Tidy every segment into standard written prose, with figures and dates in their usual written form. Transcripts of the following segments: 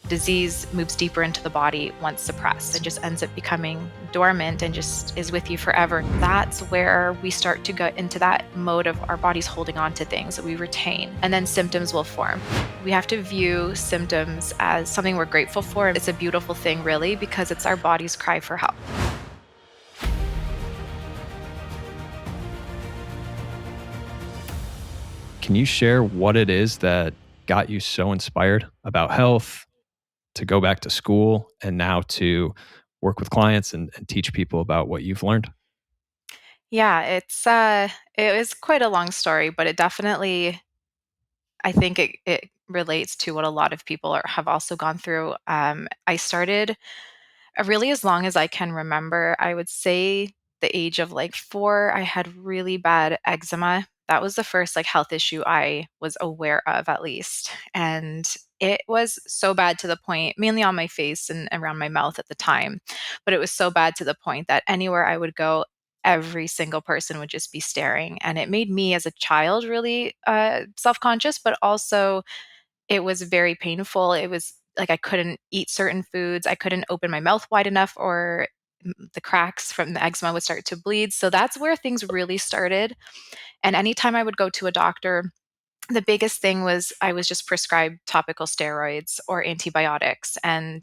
disease moves deeper into the body once suppressed and just ends up becoming dormant and just is with you forever. That's where we start to go into that mode of our bodies holding on to things that we retain, and then symptoms will form. We have to view symptoms as something we're grateful for. It's a beautiful thing, really, because it's our body's cry for help. Can you share what it is that got you so inspired about health, to go back to school, and now to work with clients and teach people about what you've learned? Yeah, it was quite a long story, but it definitely, I think it relates to what a lot of people have also gone through. I started really as long as I can remember. I would say the age of like 4, I had really bad eczema. That was the first like health issue I was aware of, at least. And it was so bad to the point, mainly on my face and around my mouth at the time, but it was so bad to the point that anywhere I would go, every single person would just be staring. And it made me as a child really self conscious, but also it was very painful. It was like I couldn't eat certain foods. I couldn't open my mouth wide enough, or the cracks from the eczema would start to bleed. So that's where things really started. And anytime I would go to a doctor, the biggest thing was I was just prescribed topical steroids or antibiotics, and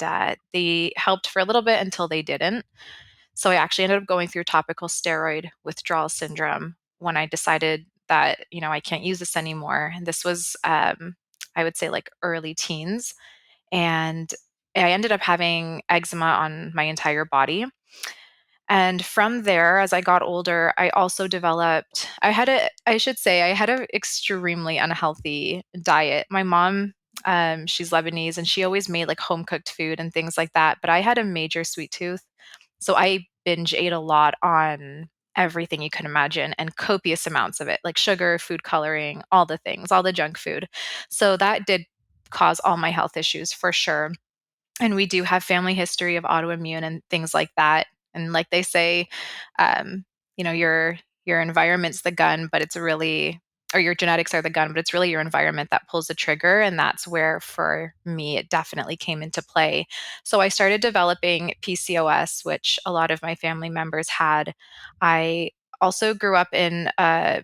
they helped for a little bit until they didn't. So I actually ended up going through topical steroid withdrawal syndrome when I decided that, I can't use this anymore. And this was, I would say, like early teens. And I ended up having eczema on my entire body. And from there, as I got older, I also developed, I should say, I had an extremely unhealthy diet. My mom, she's Lebanese, and she always made like home cooked food and things like that. But I had a major sweet tooth. So I binge ate a lot on everything you can imagine, and copious amounts of it, like sugar, food coloring, all the things, all the junk food. So that did cause all my health issues for sure. And we do have family history of autoimmune and things like that. And like they say, um, your environment's the gun, but it's really, or your genetics are the gun, but it's really your environment that pulls the trigger. And that's where, for me, it definitely came into play. So I started developing PCOS, which a lot of my family members had. I also grew up in a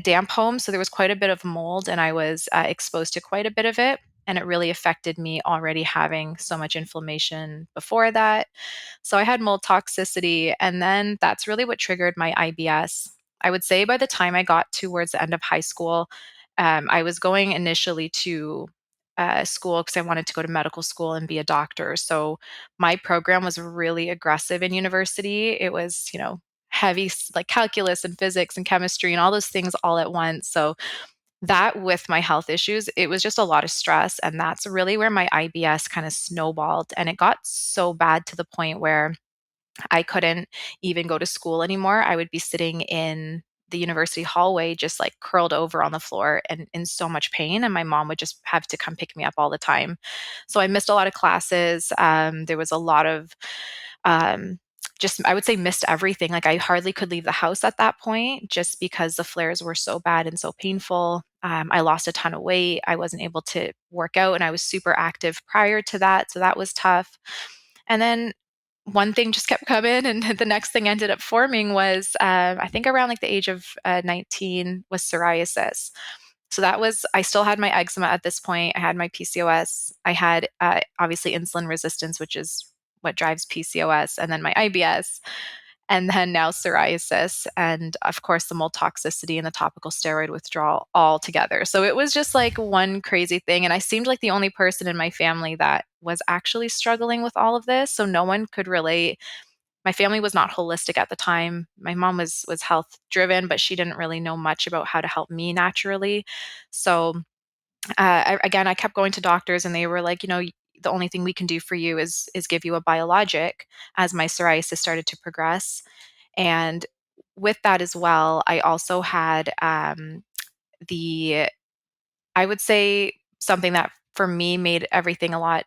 damp home, so there was quite a bit of mold, and I was exposed to quite a bit of it. And it really affected me already having so much inflammation before that. So I had mold toxicity, and then that's really what triggered my IBS. I would say by the time I got towards the end of high school, I was going initially to school because I wanted to go to medical school and be a doctor. So my program was really aggressive in university. It was, heavy like calculus and physics and chemistry and all those things all at once. So that, with my health issues, it was just a lot of stress, and that's really where my IBS kind of snowballed, and it got so bad to the point where I couldn't even go to school anymore. I would be sitting in the university hallway just like curled over on the floor and in so much pain, and my mom would just have to come pick me up all the time. So I missed a lot of classes. There was a lot of um, just, I would say, missed everything. Like I hardly could leave the house at that point just because the flares were so bad and so painful. I lost a ton of weight. I wasn't able to work out, and I was super active prior to that. So that was tough. And then one thing just kept coming, and the next thing ended up forming was, I think around like the age of 19, was psoriasis. So that was, I still had my eczema at this point. I had my PCOS. I had obviously insulin resistance, which is what drives PCOS, and then my IBS, and then now psoriasis, and of course the mold toxicity and the topical steroid withdrawal all together. So it was just like one crazy thing, and I seemed like the only person in my family that was actually struggling with all of this, so no one could relate. My family was not holistic at the time. My mom was health driven, but she didn't really know much about how to help me naturally. So again, I kept going to doctors, and they were like, the only thing we can do for you is give you a biologic, as my psoriasis started to progress. And with that as well, I also had the, I would say, something that for me made everything a lot,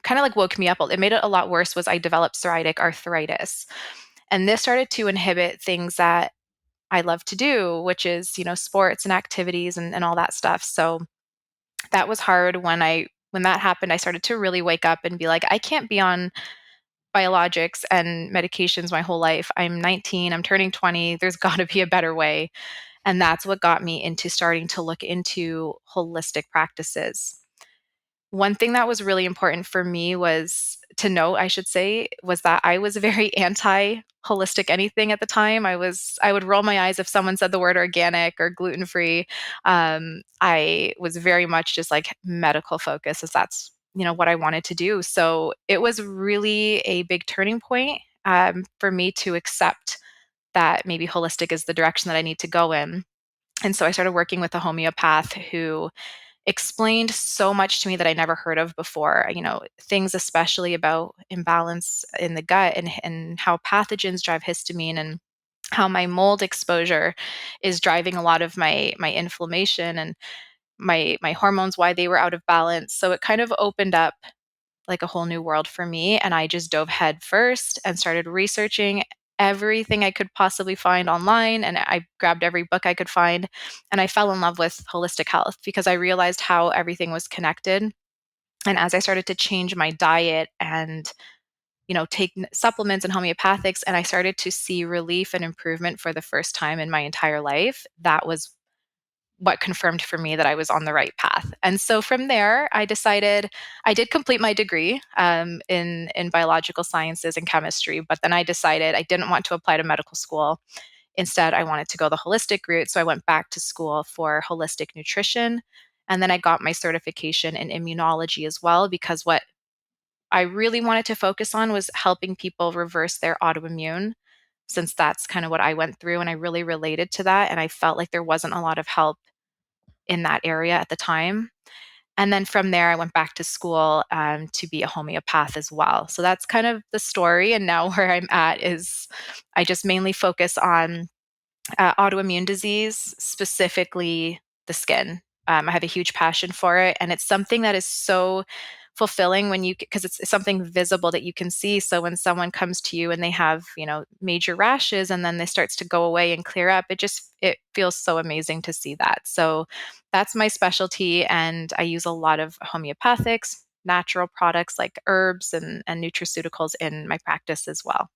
kind of like woke me up. It made it a lot worse, was I developed psoriatic arthritis. And this started to inhibit things that I love to do, which is, sports and activities and all that stuff. So that was hard when I when that happened, I started to really wake up and be like, I can't be on biologics and medications my whole life. I'm 19, I'm turning 20. There's got to be a better way. And that's what got me into starting to look into holistic practices. One thing that was really important for me was to note, I should say, was that I was very anti holistic anything at the time. I would roll my eyes if someone said the word organic or gluten free. I was very much just like medical focused, as that's what I wanted to do. So it was really a big turning point for me to accept that maybe holistic is the direction that I need to go in. And so I started working with a homeopath who explained so much to me that I never heard of before. Things especially about imbalance in the gut and how pathogens drive histamine and how my mold exposure is driving a lot of my inflammation and my hormones, why they were out of balance. So it kind of opened up like a whole new world for me. And I just dove head first and started researching everything I could possibly find online. And I grabbed every book I could find. And I fell in love with holistic health because I realized how everything was connected. And as I started to change my diet and take supplements and homeopathics, and I started to see relief and improvement for the first time in my entire life, that was what confirmed for me that I was on the right path. And so from there, I decided I did complete my degree in biological sciences and chemistry, but then I decided I didn't want to apply to medical school. Instead, I wanted to go the holistic route. So I went back to school for holistic nutrition. And then I got my certification in immunology as well, because what I really wanted to focus on was helping people reverse their autoimmune, since that's kind of what I went through. And I really related to that. And I felt like there wasn't a lot of help in that area at the time. And then from there, I went back to school to be a homeopath as well. So that's kind of the story. And now where I'm at is I just mainly focus on autoimmune disease, specifically the skin. I have a huge passion for it. And it's something that is so fulfilling because it's something visible that you can see. So when someone comes to you and they have, major rashes and then they starts to go away and clear up, it feels so amazing to see that. So that's my specialty. And I use a lot of homeopathics, natural products like herbs and nutraceuticals in my practice as well.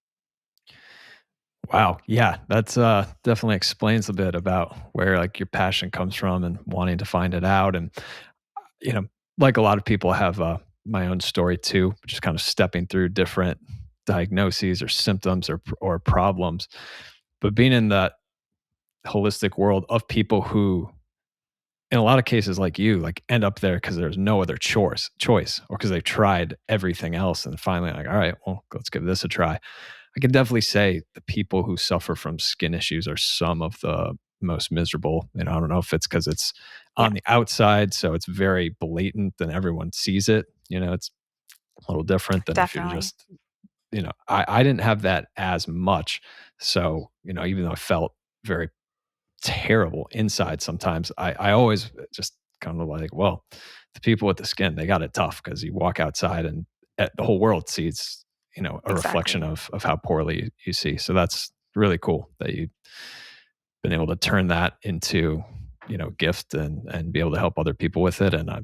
Wow. Yeah, that's definitely explains a bit about where like your passion comes from and wanting to find it out. And you know, like a lot of people, I have my own story too, just kind of stepping through different diagnoses or symptoms or problems. But being in that holistic world of people who, in a lot of cases, like you, like end up there because there's no other choice, or because they've tried everything else and finally like, all right, well, let's give this a try. I can definitely say the people who suffer from skin issues are some of the most miserable. And I don't know if it's because it's Yeah, on the outside, so it's very blatant and everyone sees it. It's a little different than if you're definitely. just, I didn't have that as much. So, even though I felt very terrible inside sometimes, I always just kind of like, well, the people with the skin, they got it tough because you walk outside and the whole world sees, a reflection Exactly. of how poorly you see. So that's really cool that you've been able to turn that into, gift and be able to help other people with it. And I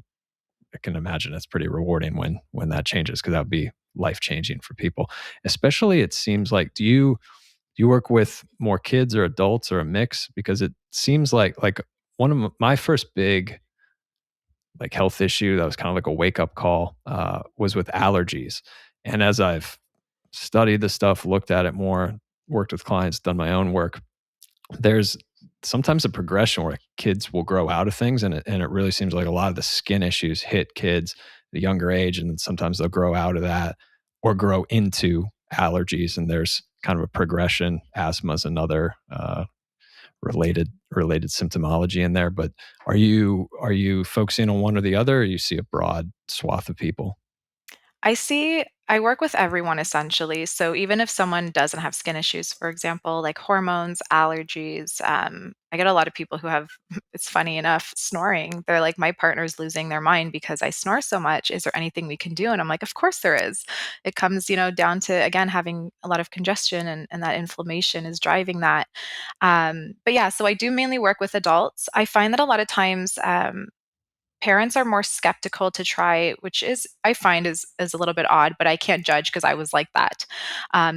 can imagine it's pretty rewarding when that changes, because that would be life changing for people. Especially, it seems like, do you work with more kids or adults or a mix? Because it seems like one of my first big like health issue that was kind of like a wake up call was with allergies. And as I've studied the stuff, looked at it more, worked with clients, done my own work, there's sometimes a progression where kids will grow out of things, and it really seems like a lot of the skin issues hit kids at a younger age, and then sometimes they'll grow out of that or grow into allergies, and there's kind of a progression. Asthma is another related symptomology in there. But are you focusing on one or the other, or you see a broad swath of people? I work with everyone essentially. So even if someone doesn't have skin issues, for example, like hormones, allergies, I get a lot of people who have, it's funny enough, snoring. They're like, my partner's losing their mind because I snore so much. Is there anything we can do? And I'm like, of course there is. It comes, down to, again, having a lot of congestion and that inflammation is driving that. But yeah, so I do mainly work with adults. I find that a lot of times, parents are more skeptical to try, which is I find is a little bit odd, but I can't judge because I was like that.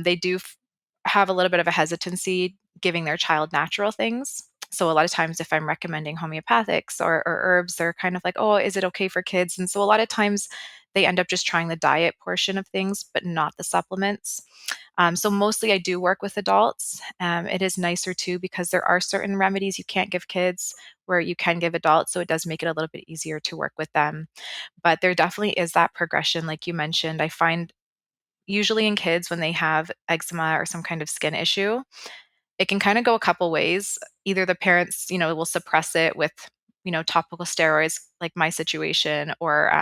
They do have a little bit of a hesitancy giving their child natural things. So a lot of times, if I'm recommending homeopathics or herbs, they're kind of like, "Oh, is it okay for kids?" And so a lot of times, they end up just trying the diet portion of things, but not the supplements. So mostly I do work with adults. It is nicer too because there are certain remedies you can't give kids where you can give adults. So it does make it a little bit easier to work with them. But there definitely is that progression, like you mentioned. I find usually in kids when they have eczema or some kind of skin issue, it can kind of go a couple ways. Either the parents, will suppress it with, topical steroids, like my situation, or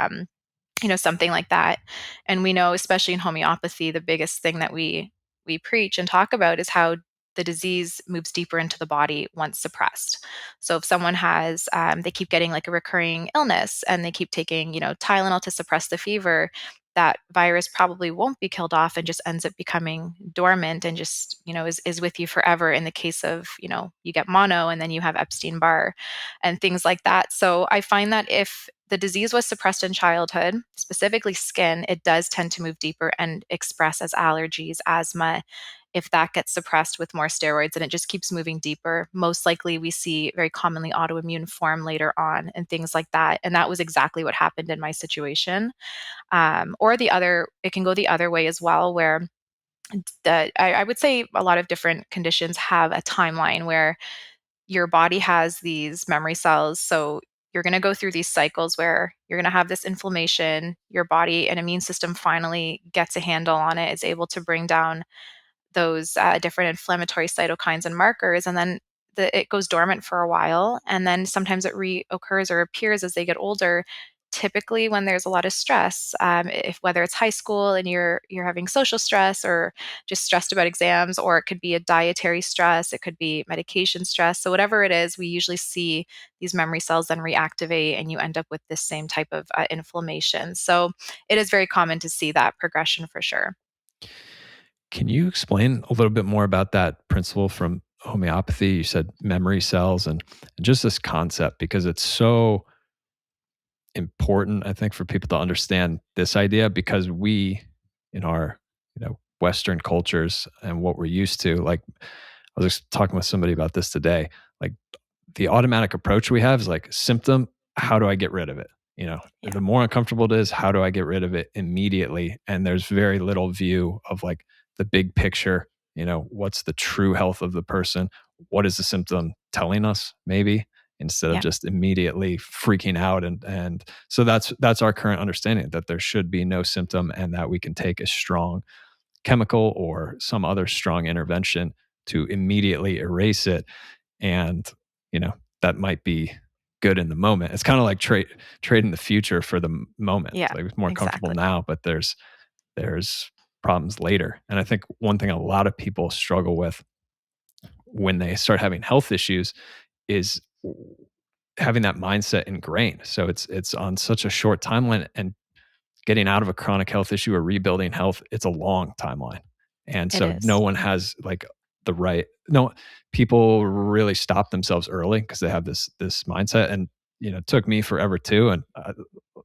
something like that. And we know, especially in homeopathy, the biggest thing that we preach and talk about is how the disease moves deeper into the body once suppressed. So if someone has, they keep getting like a recurring illness and they keep taking, Tylenol to suppress the fever, that virus probably won't be killed off and just ends up becoming dormant and just, is with you forever in the case of, you get mono and then you have Epstein-Barr and things like that. So I find that if the disease was suppressed in childhood, specifically skin, it does tend to move deeper and express as allergies, asthma. If that gets suppressed with more steroids and it just keeps moving deeper, most likely we see very commonly autoimmune form later on and things like that. And that was exactly what happened in my situation. Or it can go the other way as well, where I would say a lot of different conditions have a timeline where your body has these memory cells. So you're going to go through these cycles where you're going to have this inflammation. Your body and immune system finally gets a handle on it, is able to bring down those different inflammatory cytokines and markers. And then it goes dormant for a while. And then sometimes it reoccurs or appears as they get older. Typically, when there's a lot of stress, if whether it's high school and you're having social stress or just stressed about exams, or it could be a dietary stress, it could be medication stress. So whatever it is, we usually see these memory cells then reactivate, and you end up with this same type of inflammation. So it is very common to see that progression for sure. Can you explain a little bit more about that principle from homeopathy? You said memory cells and just this concept because it's so important, I think, for people to understand this idea because we, in our Western cultures and what we're used to, like I was just talking with somebody about this today, like the automatic approach we have is like symptom, how do I get rid of it? Yeah. The more uncomfortable it is, how do I get rid of it immediately? And there's very little view of like the big picture, what's the true health of the person? What is the symptom telling us, maybe, instead of Yeah. just immediately freaking out. And so that's our current understanding that there should be no symptom and that we can take a strong chemical or some other strong intervention to immediately erase it and that might be good in the moment. It's kind of like trading the future for the moment. Yeah. Like it's more comfortable Exactly. now, but there's problems later. And I think one thing a lot of people struggle with when they start having health issues is having that mindset ingrained. So it's on such a short timeline, and getting out of a chronic health issue or rebuilding health, it's a long timeline. And It so no is. one has like the right no people really stop themselves early because they have this mindset. And it took me forever too. And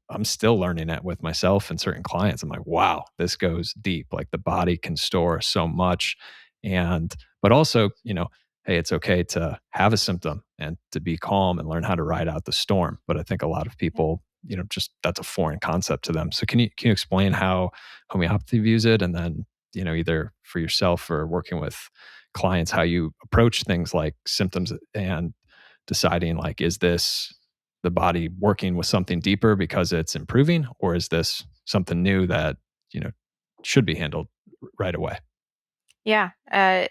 I'm still learning it with myself and certain clients. I'm like, wow, this goes deep. Like the body can store so much. And but also, hey, it's okay to have a symptom and to be calm and learn how to ride out the storm. But I think a lot of people, just that's a foreign concept to them. So can you explain how homeopathy views it, and then either for yourself or working with clients, how you approach things like symptoms and deciding like, is this the body working with something deeper because it's improving, or is this something new that you know should be handled right away? Yeah, I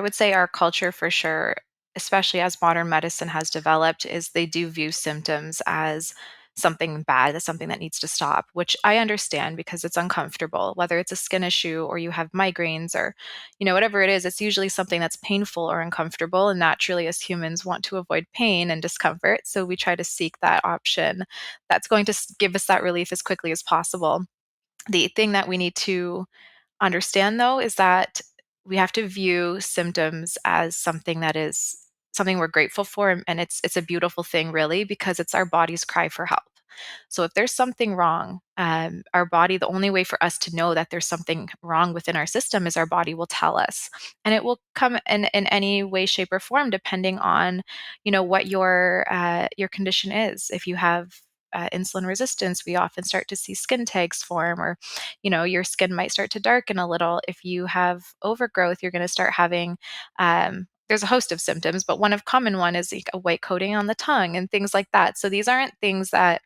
would say our culture for sure, especially as modern medicine has developed, is they do view symptoms as something bad, as something that needs to stop, which I understand because it's uncomfortable, whether it's a skin issue or you have migraines or, whatever it is, it's usually something that's painful or uncomfortable. And naturally, as humans, want to avoid pain and discomfort. So we try to seek that option that's going to give us that relief as quickly as possible. The thing that we need to understand though is that we have to view symptoms as something that is something we're grateful for, and it's a beautiful thing, really, because it's our body's cry for help. So if there's something wrong, our body, the only way for us to know that there's something wrong within our system is our body will tell us. And it will come in any way, shape, or form, depending on, what your condition is. If you have insulin resistance, we often start to see skin tags form, or, your skin might start to darken a little. If you have overgrowth, you're going to start having, there's a host of symptoms, but one of common one is like a white coating on the tongue and things like that. So these aren't things that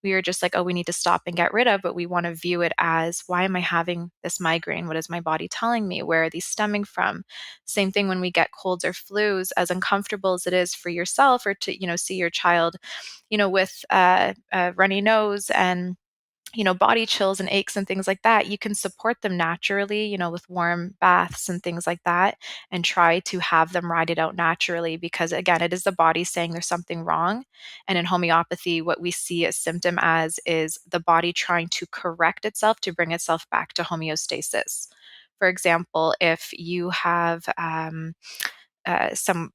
we are just like, oh, we need to stop and get rid of, but we want to view it as, why am I having this migraine? What is my body telling me? Where are these stemming from? Same thing when we get colds or flus, as uncomfortable as it is for yourself, or to, see your child, with a runny nose and body chills and aches and things like that. You can support them naturally, with warm baths and things like that, and try to have them ride it out naturally, because again, it is the body saying there's something wrong. And in homeopathy, what we see a symptom as is the body trying to correct itself to bring itself back to homeostasis. For example, if you have some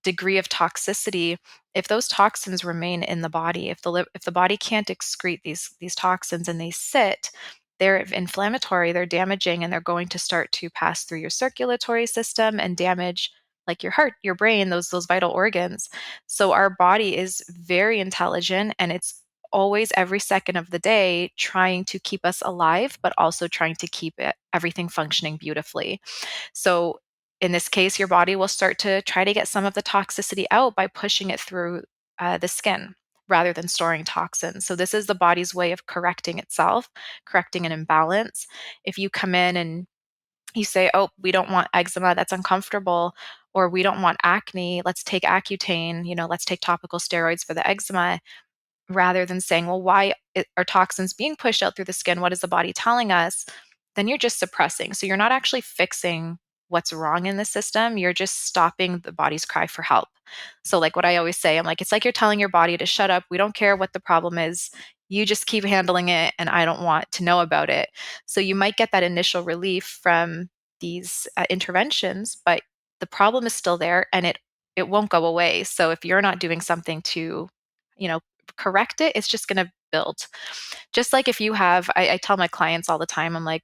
degree of toxicity, if those toxins remain in the body, if the body can't excrete these toxins and they sit, they're inflammatory, they're damaging, and they're going to start to pass through your circulatory system and damage, like your heart, your brain, those vital organs. So our body is very intelligent, and it's always, every second of the day, trying to keep us alive, but also trying to keep everything functioning beautifully. So in this case, your body will start to try to get some of the toxicity out by pushing it through the skin rather than storing toxins. So this is the body's way of correcting itself, correcting an imbalance. If you come in and you say, oh, we don't want eczema, that's uncomfortable, or we don't want acne, let's take Accutane, let's take topical steroids for the eczema, rather than saying, well, why are toxins being pushed out through the skin? What is the body telling us? Then you're just suppressing. So you're not actually fixing what's wrong in the system. You're just stopping the body's cry for help. So, like what I always say, I'm like, it's like you're telling your body to shut up. We don't care what the problem is. You just keep handling it, and I don't want to know about it. So you might get that initial relief from these interventions, but the problem is still there, and it won't go away. So if you're not doing something to, you know, correct it, it's just going to build. Just like if you have, I tell my clients all the time, I'm like,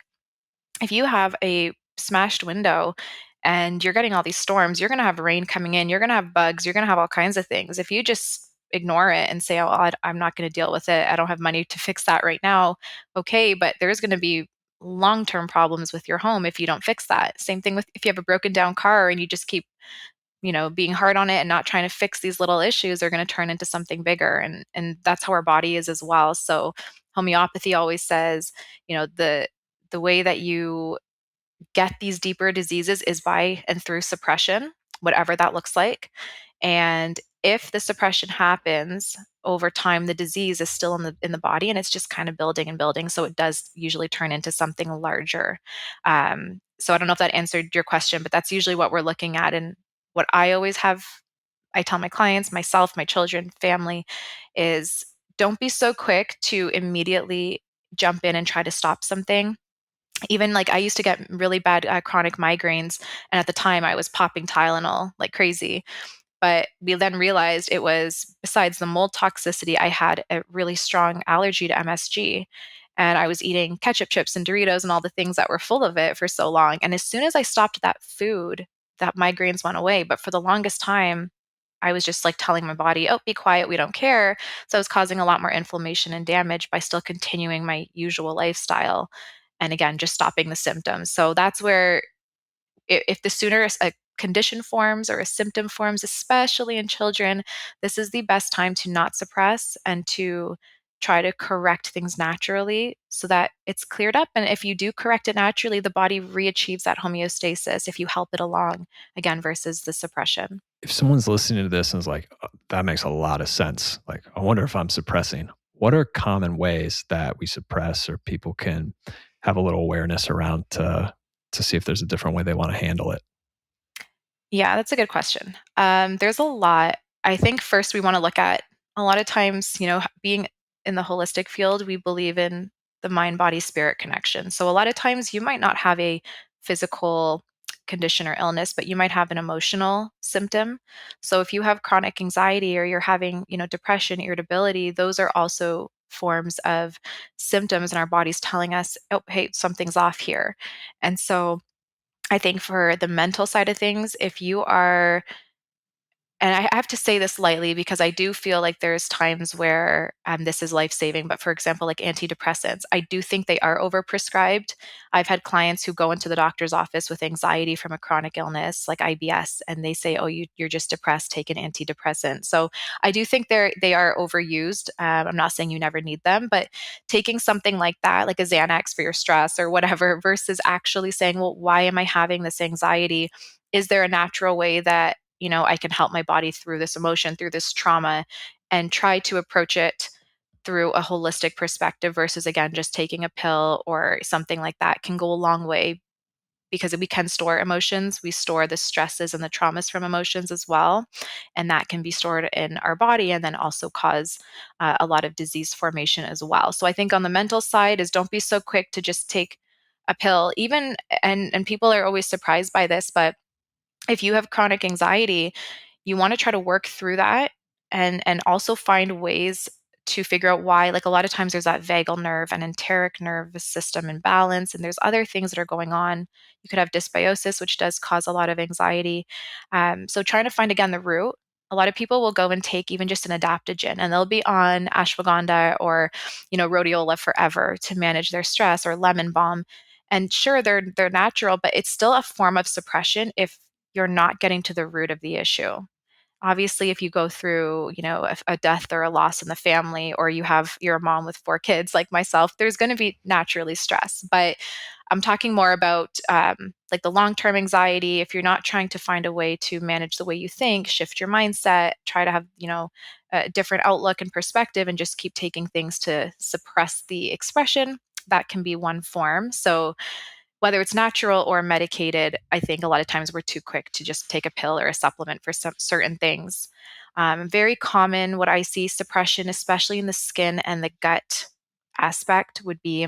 if you have a smashed window and you're getting all these storms, you're going to have rain coming in, you're going to have bugs, you're going to have all kinds of things. If you just ignore it and say, oh, I'm not going to deal with it, I don't have money to fix that right now. Okay, but there's going to be long-term problems with your home if you don't fix that. Same thing with if you have a broken down car and you just keep being hard on it and not trying to fix these little issues, are going to turn into something bigger. And that's how our body is as well. So homeopathy always says, the way that you get these deeper diseases is by and through suppression, whatever that looks like. And if the suppression happens over time, the disease is still in the body, and it's just kind of building and building. So it does usually turn into something larger. So I don't know if that answered your question, but that's usually what we're looking at. And what I tell my clients, myself, my children, family, is don't be so quick to immediately jump in and try to stop something. Even like I used to get really bad chronic migraines, and at the time I was popping Tylenol like crazy. But we then realized it was, besides the mold toxicity, I had a really strong allergy to MSG. And I was eating ketchup chips and Doritos and all the things that were full of it for so long. And as soon as I stopped that food, that migraines went away. But for the longest time, I was just like telling my body, oh, be quiet, we don't care. So I was causing a lot more inflammation and damage by still continuing my usual lifestyle. And again, just stopping the symptoms. So that's where, if the sooner a condition forms or a symptom forms, especially in children, this is the best time to not suppress and to try to correct things naturally so that it's cleared up. And if you do correct it naturally, the body reachieves that homeostasis if you help it along, again, versus the suppression. If someone's listening to this and is like, "Oh, that makes a lot of sense. Like, I wonder if I'm suppressing." What are common ways that we suppress or people can have a little awareness around to see if there's a different way they want to handle it? Yeah, that's a good question. There's a lot. I think first we want to look at, a lot of times, being in the holistic field, we believe in the mind body spirit connection. So a lot of times you might not have a physical condition or illness, but you might have an emotional symptom. So if you have chronic anxiety or you're having, depression, irritability, those are also forms of symptoms in our bodies telling us, oh, hey, something's off here. And so I think for the mental side of things, if you are, and I have to say this lightly because I do feel like there's times where this is life saving. But for example, like antidepressants, I do think they are overprescribed. I've had clients who go into the doctor's office with anxiety from a chronic illness like IBS, and they say, "Oh, you're just depressed. Take an antidepressant." So I do think they are overused. I'm not saying you never need them, but taking something like that, like a Xanax for your stress or whatever, versus actually saying, "Well, why am I having this anxiety? Is there a natural way that I can help my body through this emotion, through this trauma, and try to approach it through a holistic perspective versus, again, just taking a pill or something like that can go a long way because we can store emotions. We store the stresses and the traumas from emotions as well. And that can be stored in our body and then also cause a lot of disease formation as well. So I think on the mental side is don't be so quick to just take a pill, even, and people are always surprised by this, but if you have chronic anxiety, you want to try to work through that and also find ways to figure out why. Like a lot of times there's that vagal nerve and enteric nervous system imbalance, and there's other things that are going on. You could have dysbiosis, which does cause a lot of anxiety. So trying to find again the root. A lot of people will go and take even just an adaptogen, and they'll be on ashwagandha or, rhodiola forever to manage their stress, or lemon balm. And sure, they're natural, but it's still a form of suppression if you're not getting to the root of the issue. Obviously, if you go through, a death or a loss in the family, or you're a mom with 4 kids like myself, there's going to be naturally stress. But I'm talking more about like the long-term anxiety. If you're not trying to find a way to manage the way you think, shift your mindset, try to have, a different outlook and perspective, and just keep taking things to suppress the expression. That can be one form. So whether it's natural or medicated, I think a lot of times we're too quick to just take a pill or a supplement for some certain things. Very common, what I see suppression, especially in the skin and the gut aspect, would be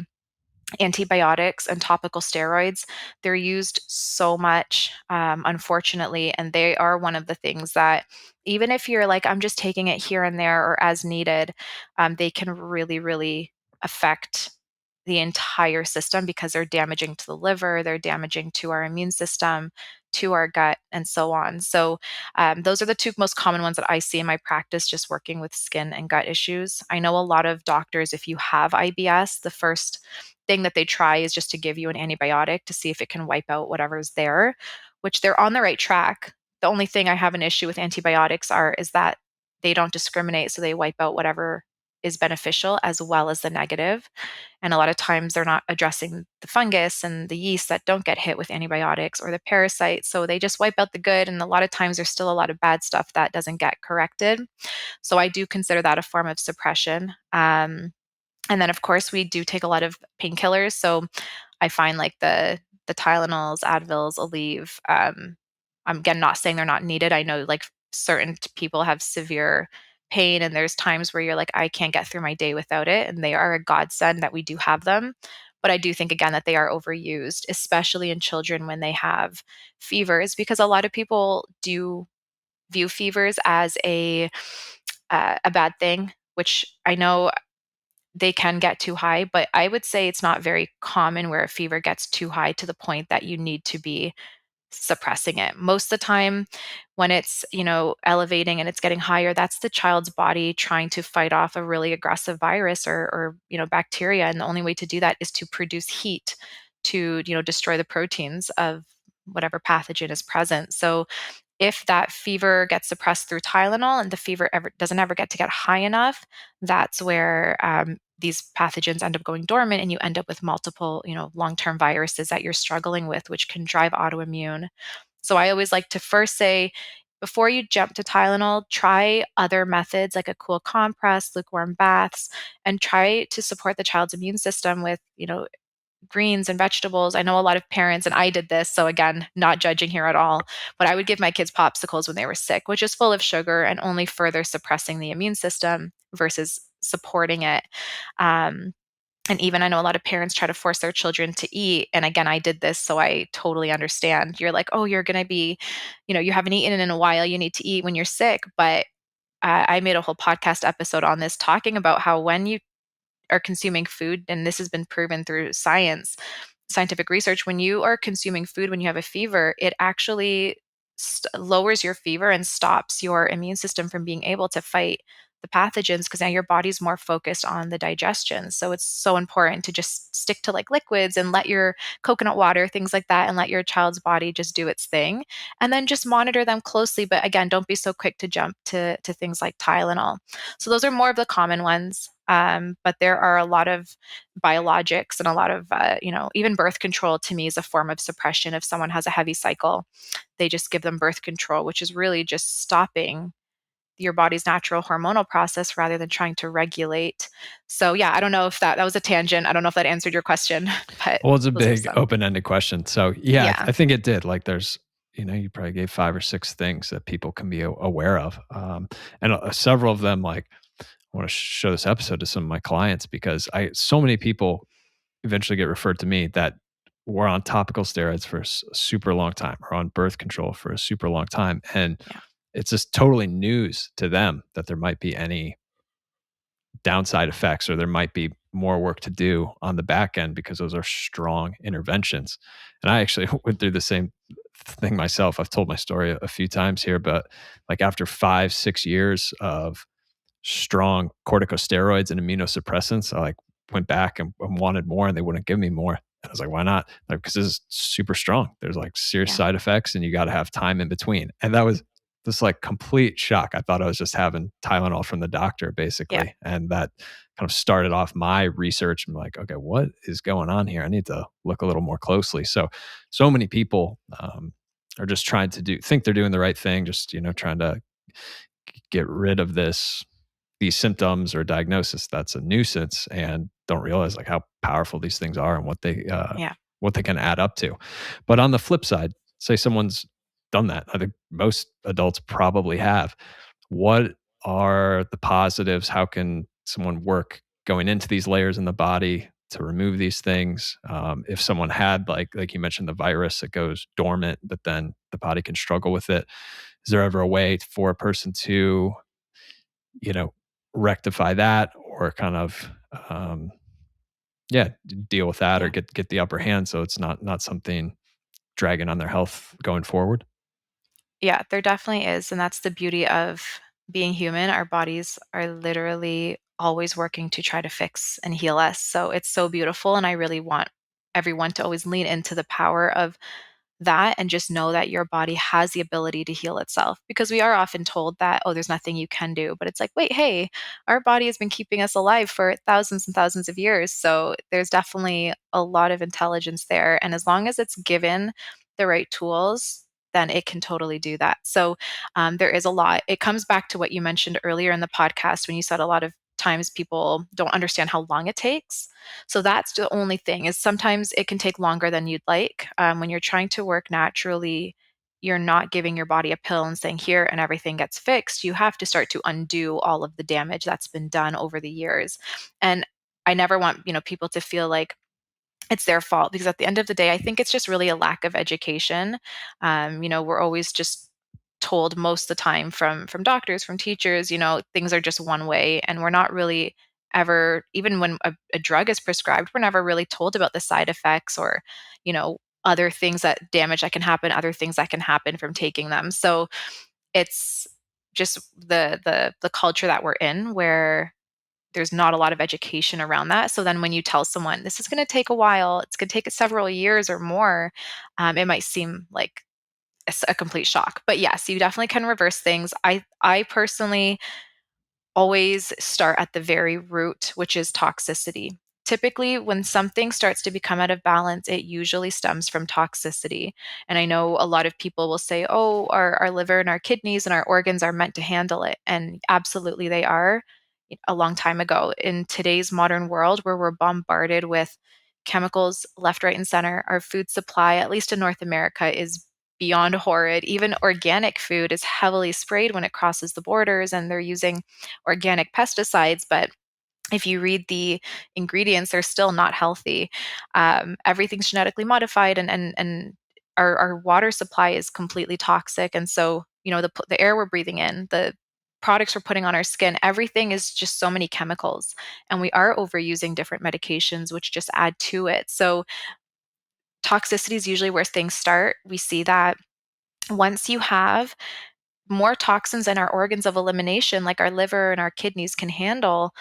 antibiotics and topical steroids. They're used so much, unfortunately, and they are one of the things that, even if you're like, I'm just taking it here and there or as needed, they can really, really affect the entire system because they're damaging to the liver, they're damaging to our immune system, to our gut, and so on. So, those are the two most common ones that I see in my practice, just working with skin and gut issues. I know a lot of doctors, if you have IBS, the first thing that they try is just to give you an antibiotic to see if it can wipe out whatever's there, which they're on the right track. The only thing I have an issue with antibiotics is that they don't discriminate, so they wipe out whatever is beneficial as well as the negative. And a lot of times they're not addressing the fungus and the yeast that don't get hit with antibiotics, or the parasites. So they just wipe out the good. And a lot of times there's still a lot of bad stuff that doesn't get corrected. So I do consider that a form of suppression. And then of course we do take a lot of painkillers. So I find like the Tylenols, Advils, Aleve. I'm again not saying they're not needed. I know like certain people have severe pain, and there's times where you're like, I can't get through my day without it, and they are a godsend that we do have them. But I do think again that they are overused, especially in children when they have fevers, because a lot of people do view fevers as a bad thing, which I know they can get too high, but I would say it's not very common where a fever gets too high to the point that you need to be suppressing it. Most of the time, when it's, elevating and it's getting higher, that's the child's body trying to fight off a really aggressive virus or bacteria. And the only way to do that is to produce heat to, destroy the proteins of whatever pathogen is present. So if that fever gets suppressed through Tylenol and the fever doesn't ever get to get high enough, that's where these pathogens end up going dormant, and you end up with multiple, long-term viruses that you're struggling with, which can drive autoimmune. So I always like to first say, before you jump to Tylenol, try other methods like a cool compress, lukewarm baths, and try to support the child's immune system with, greens and vegetables. I know a lot of parents, and I did this, so again, not judging here at all, but I would give my kids popsicles when they were sick, which is full of sugar and only further suppressing the immune system versus supporting it. Um, And even I know a lot of parents try to force their children to eat. And again, I did this, so I totally understand. You're like, oh, you're going to be, you haven't eaten in a while. You need to eat when you're sick. But I made a whole podcast episode on this talking about how when you are consuming food, and this has been proven through scientific research, when you are consuming food when you have a fever, it actually lowers your fever and stops your immune system from being able to fight the pathogens because now your body's more focused on the digestion. So it's so important to just stick to like liquids and let your coconut water, things like that, and let your child's body just do its thing. And then just monitor them closely. But again, don't be so quick to jump to things like Tylenol. So those are more of the common ones. But there are a lot of biologics and a lot of, even birth control to me is a form of suppression. If someone has a heavy cycle, they just give them birth control, which is really just stopping your body's natural hormonal process rather than trying to regulate. So yeah, I don't know if that was a tangent. I don't know if that answered your question, but Well, it's a those are big some. open-ended question. So, yeah, Yeah. I think it did. Like, there's, you probably gave 5 or 6 things that people can be aware of, and several of them. Like, I want to show this episode to some of my clients because I so many people eventually get referred to me that were on topical steroids for a super long time or on birth control for a super long time, and Yeah. it's just totally news to them that there might be any downside effects or there might be more work to do on the back end because those are strong interventions. And I actually went through the same thing myself. I've told my story a few times here, but like after 5, 6 years of strong corticosteroids and immunosuppressants, I like went back and wanted more and they wouldn't give me more. And I was like, why not? Like, because this is super strong. There's like serious Yeah. side effects and you got to have time in between. And that was this like complete shock. I thought I was just having Tylenol from the doctor Yeah. basically. And that kind of started off my research. I'm like, okay, what is going on here? I need to look a little more closely. So many people are just trying to think they're doing the right thing, just, trying to get rid of these symptoms or diagnosis that's a nuisance and don't realize like how powerful these things are and Yeah. what they can add up to. But on the flip side, say someone's done that. I think most adults probably have. What are the positives? How can someone work going into these layers in the body to remove these things? If someone had like you mentioned the virus that goes dormant, but then the body can struggle with it. Is there ever a way for a person to you know, rectify that or kind of, yeah, deal with that or Yeah. get the upper hand so it's not something dragging on their health going forward? Yeah, there definitely is. And that's the beauty of being human. Our bodies are literally always working to try to fix and heal us. So it's so beautiful. And I really want everyone to always lean into the power of that and just know that your body has the ability to heal itself because we are often told that, oh, there's nothing you can do, but it's like, wait, hey, our body has been keeping us alive for thousands and thousands of years, so there's definitely a lot of intelligence there, and as long as it's given the right tools, then it can totally do that. So there is a lot. It comes back to what you mentioned earlier in the podcast when you said a lot of times people don't understand how long it takes. So that's the only thing is sometimes it can take longer than you'd like. When you're trying to work naturally, you're not giving your body a pill and saying here and everything gets fixed. You have to start to undo all of the damage that's been done over the years. And I never want, people to feel like it's their fault because at the end of the day, I think it's just really a lack of education. We're always just told most of the time from doctors, from teachers, things are just one way, and we're not really ever, even when a drug is prescribed, we're never really told about the side effects or, other things that damage that can happen, other things that can happen from taking them. So it's just the culture that we're in where there's not a lot of education around that. So then when you tell someone this is going to take a while, it's going to take several years or more, it might seem like a complete shock. But yes, you definitely can reverse things. I personally always start at the very root, which is toxicity. Typically, when something starts to become out of balance, it usually stems from toxicity. And I know a lot of people will say, oh, our liver and our kidneys and our organs are meant to handle it. And absolutely they are a long time ago. In today's modern world, where we're bombarded with chemicals left, right, and center, our food supply, at least in North America, is beyond horrid. Even organic food is heavily sprayed when it crosses the borders, and they're using organic pesticides. But If you read the ingredients, they're still not healthy. Everything's genetically modified, and our water supply is completely toxic. And so, the air we're breathing in, the products we're putting on our skin, everything is just so many chemicals. And we are overusing different medications, which just add to it. So, toxicity is usually where things start. We see that once you have more toxins in our organs of elimination, like our liver and our kidneys can handle,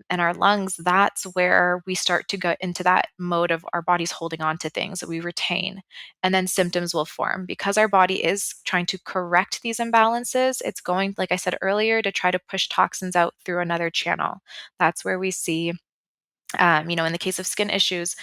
and our lungs, that's where we start to go into that mode of our body's holding on to things that we retain. And then symptoms will form because our body is trying to correct these imbalances. It's going, like I said earlier, to try to push toxins out through another channel. That's where we see, in the case of skin issues,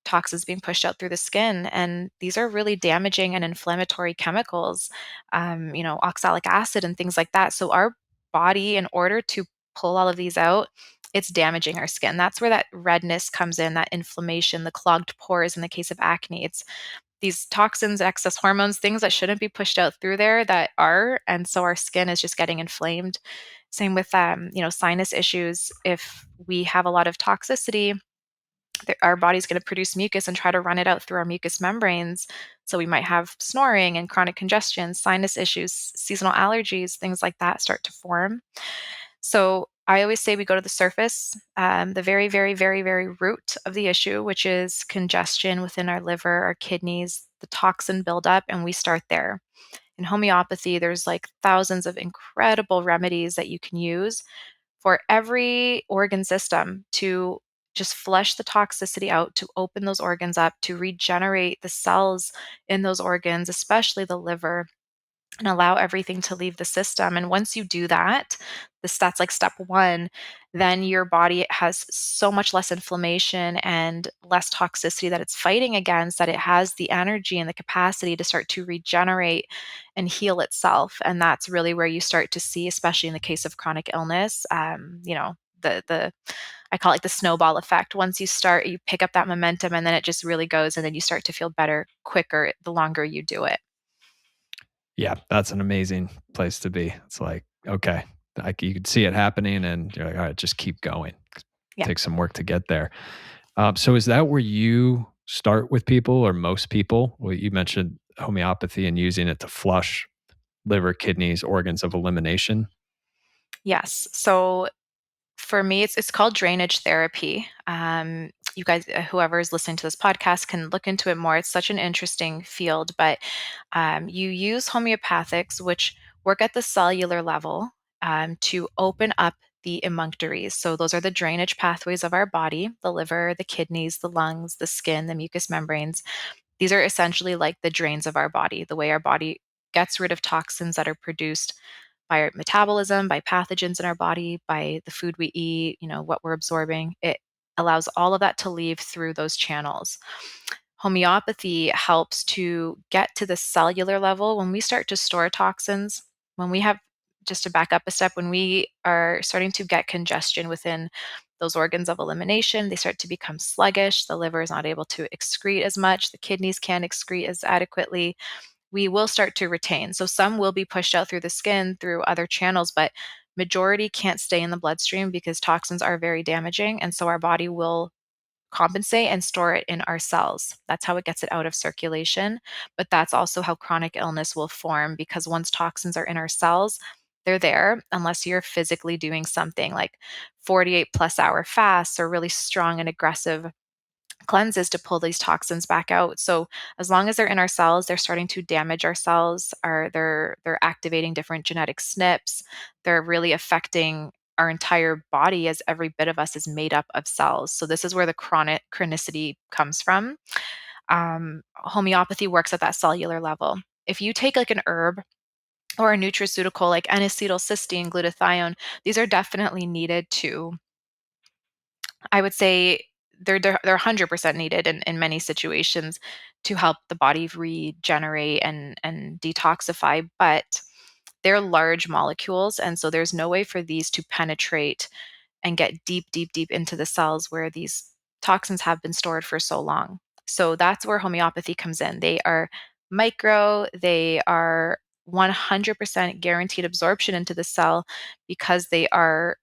toxins being pushed out through the skin. And these are really damaging and inflammatory chemicals, oxalic acid and things like that. So, our body, in order to pull all of these out, it's damaging our skin. That's where that redness comes in, that inflammation, the clogged pores in the case of acne. It's these toxins, excess hormones, things that shouldn't be pushed out through there that are. And so our skin is just getting inflamed. Same with, sinus issues. If we have a lot of toxicity, our body's going to produce mucus and try to run it out through our mucous membranes. So we might have snoring and chronic congestion, sinus issues, seasonal allergies, things like that start to form. So I always say we go to the surface, the very, very, very, very root of the issue, which is congestion within our liver, our kidneys, the toxin buildup, and we start there. In homeopathy, there's like thousands of incredible remedies that you can use for every organ system to just flush the toxicity out, to open those organs up, to regenerate the cells in those organs, especially the liver, and allow everything to leave the system. And once you do that, that's like step one, then your body has so much less inflammation and less toxicity that it's fighting against, that it has the energy and the capacity to start to regenerate and heal itself. And that's really where you start to see, especially in the case of chronic illness, the I call it like the snowball effect. Once you start, you pick up that momentum, and then it just really goes, and then you start to feel better quicker the longer you do it. Yeah, that's an amazing place to be. It's like, okay, like you could see it happening and you're like, all right, just keep going. Yeah. Take some work to get there. So is that where you start with people or most people? Well, you mentioned homeopathy and using it to flush liver, kidneys, organs of elimination. Yes. So for me, it's called drainage therapy. You guys, whoever is listening to this podcast, can look into it more. It's such an interesting field, but you use homeopathics, which work at the cellular level, to open up the emunctories. So those are the drainage pathways of our body: the liver, the kidneys, the lungs, the skin, the mucous membranes. These are essentially like the drains of our body, the way our body gets rid of toxins that are produced by our metabolism, by pathogens in our body, by the food we eat, what we're absorbing. It allows all of that to leave through those channels. Homeopathy helps to get to the cellular level when we start to store toxins, when we have, just to back up a step, when we are starting to get congestion within those organs of elimination, they start to become sluggish. The liver is not able to excrete as much, the kidneys can't excrete as adequately. We will start to retain. So some will be pushed out through the skin through other channels, but majority can't stay in the bloodstream because toxins are very damaging. And so our body will compensate and store it in our cells. That's how it gets it out of circulation. But that's also how chronic illness will form, because once toxins are in our cells, they're there unless you're physically doing something like 48 plus hour fasts or really strong and aggressive cleanses to pull these toxins back out. So as long as they're in our cells, they're starting to damage our cells, or they're activating different genetic SNPs. They're really affecting our entire body, as every bit of us is made up of cells. So this is where the chronicity comes from. Homeopathy works at that cellular level. If you take like an herb or a nutraceutical like N-acetylcysteine, glutathione, these are definitely needed to, I would say, they're 100% needed in many situations to help the body regenerate and detoxify, but they're large molecules, and so there's no way for these to penetrate and get deep, deep, deep into the cells where these toxins have been stored for so long. So that's where homeopathy comes in. They are micro, they are 100% guaranteed absorption into the cell because they are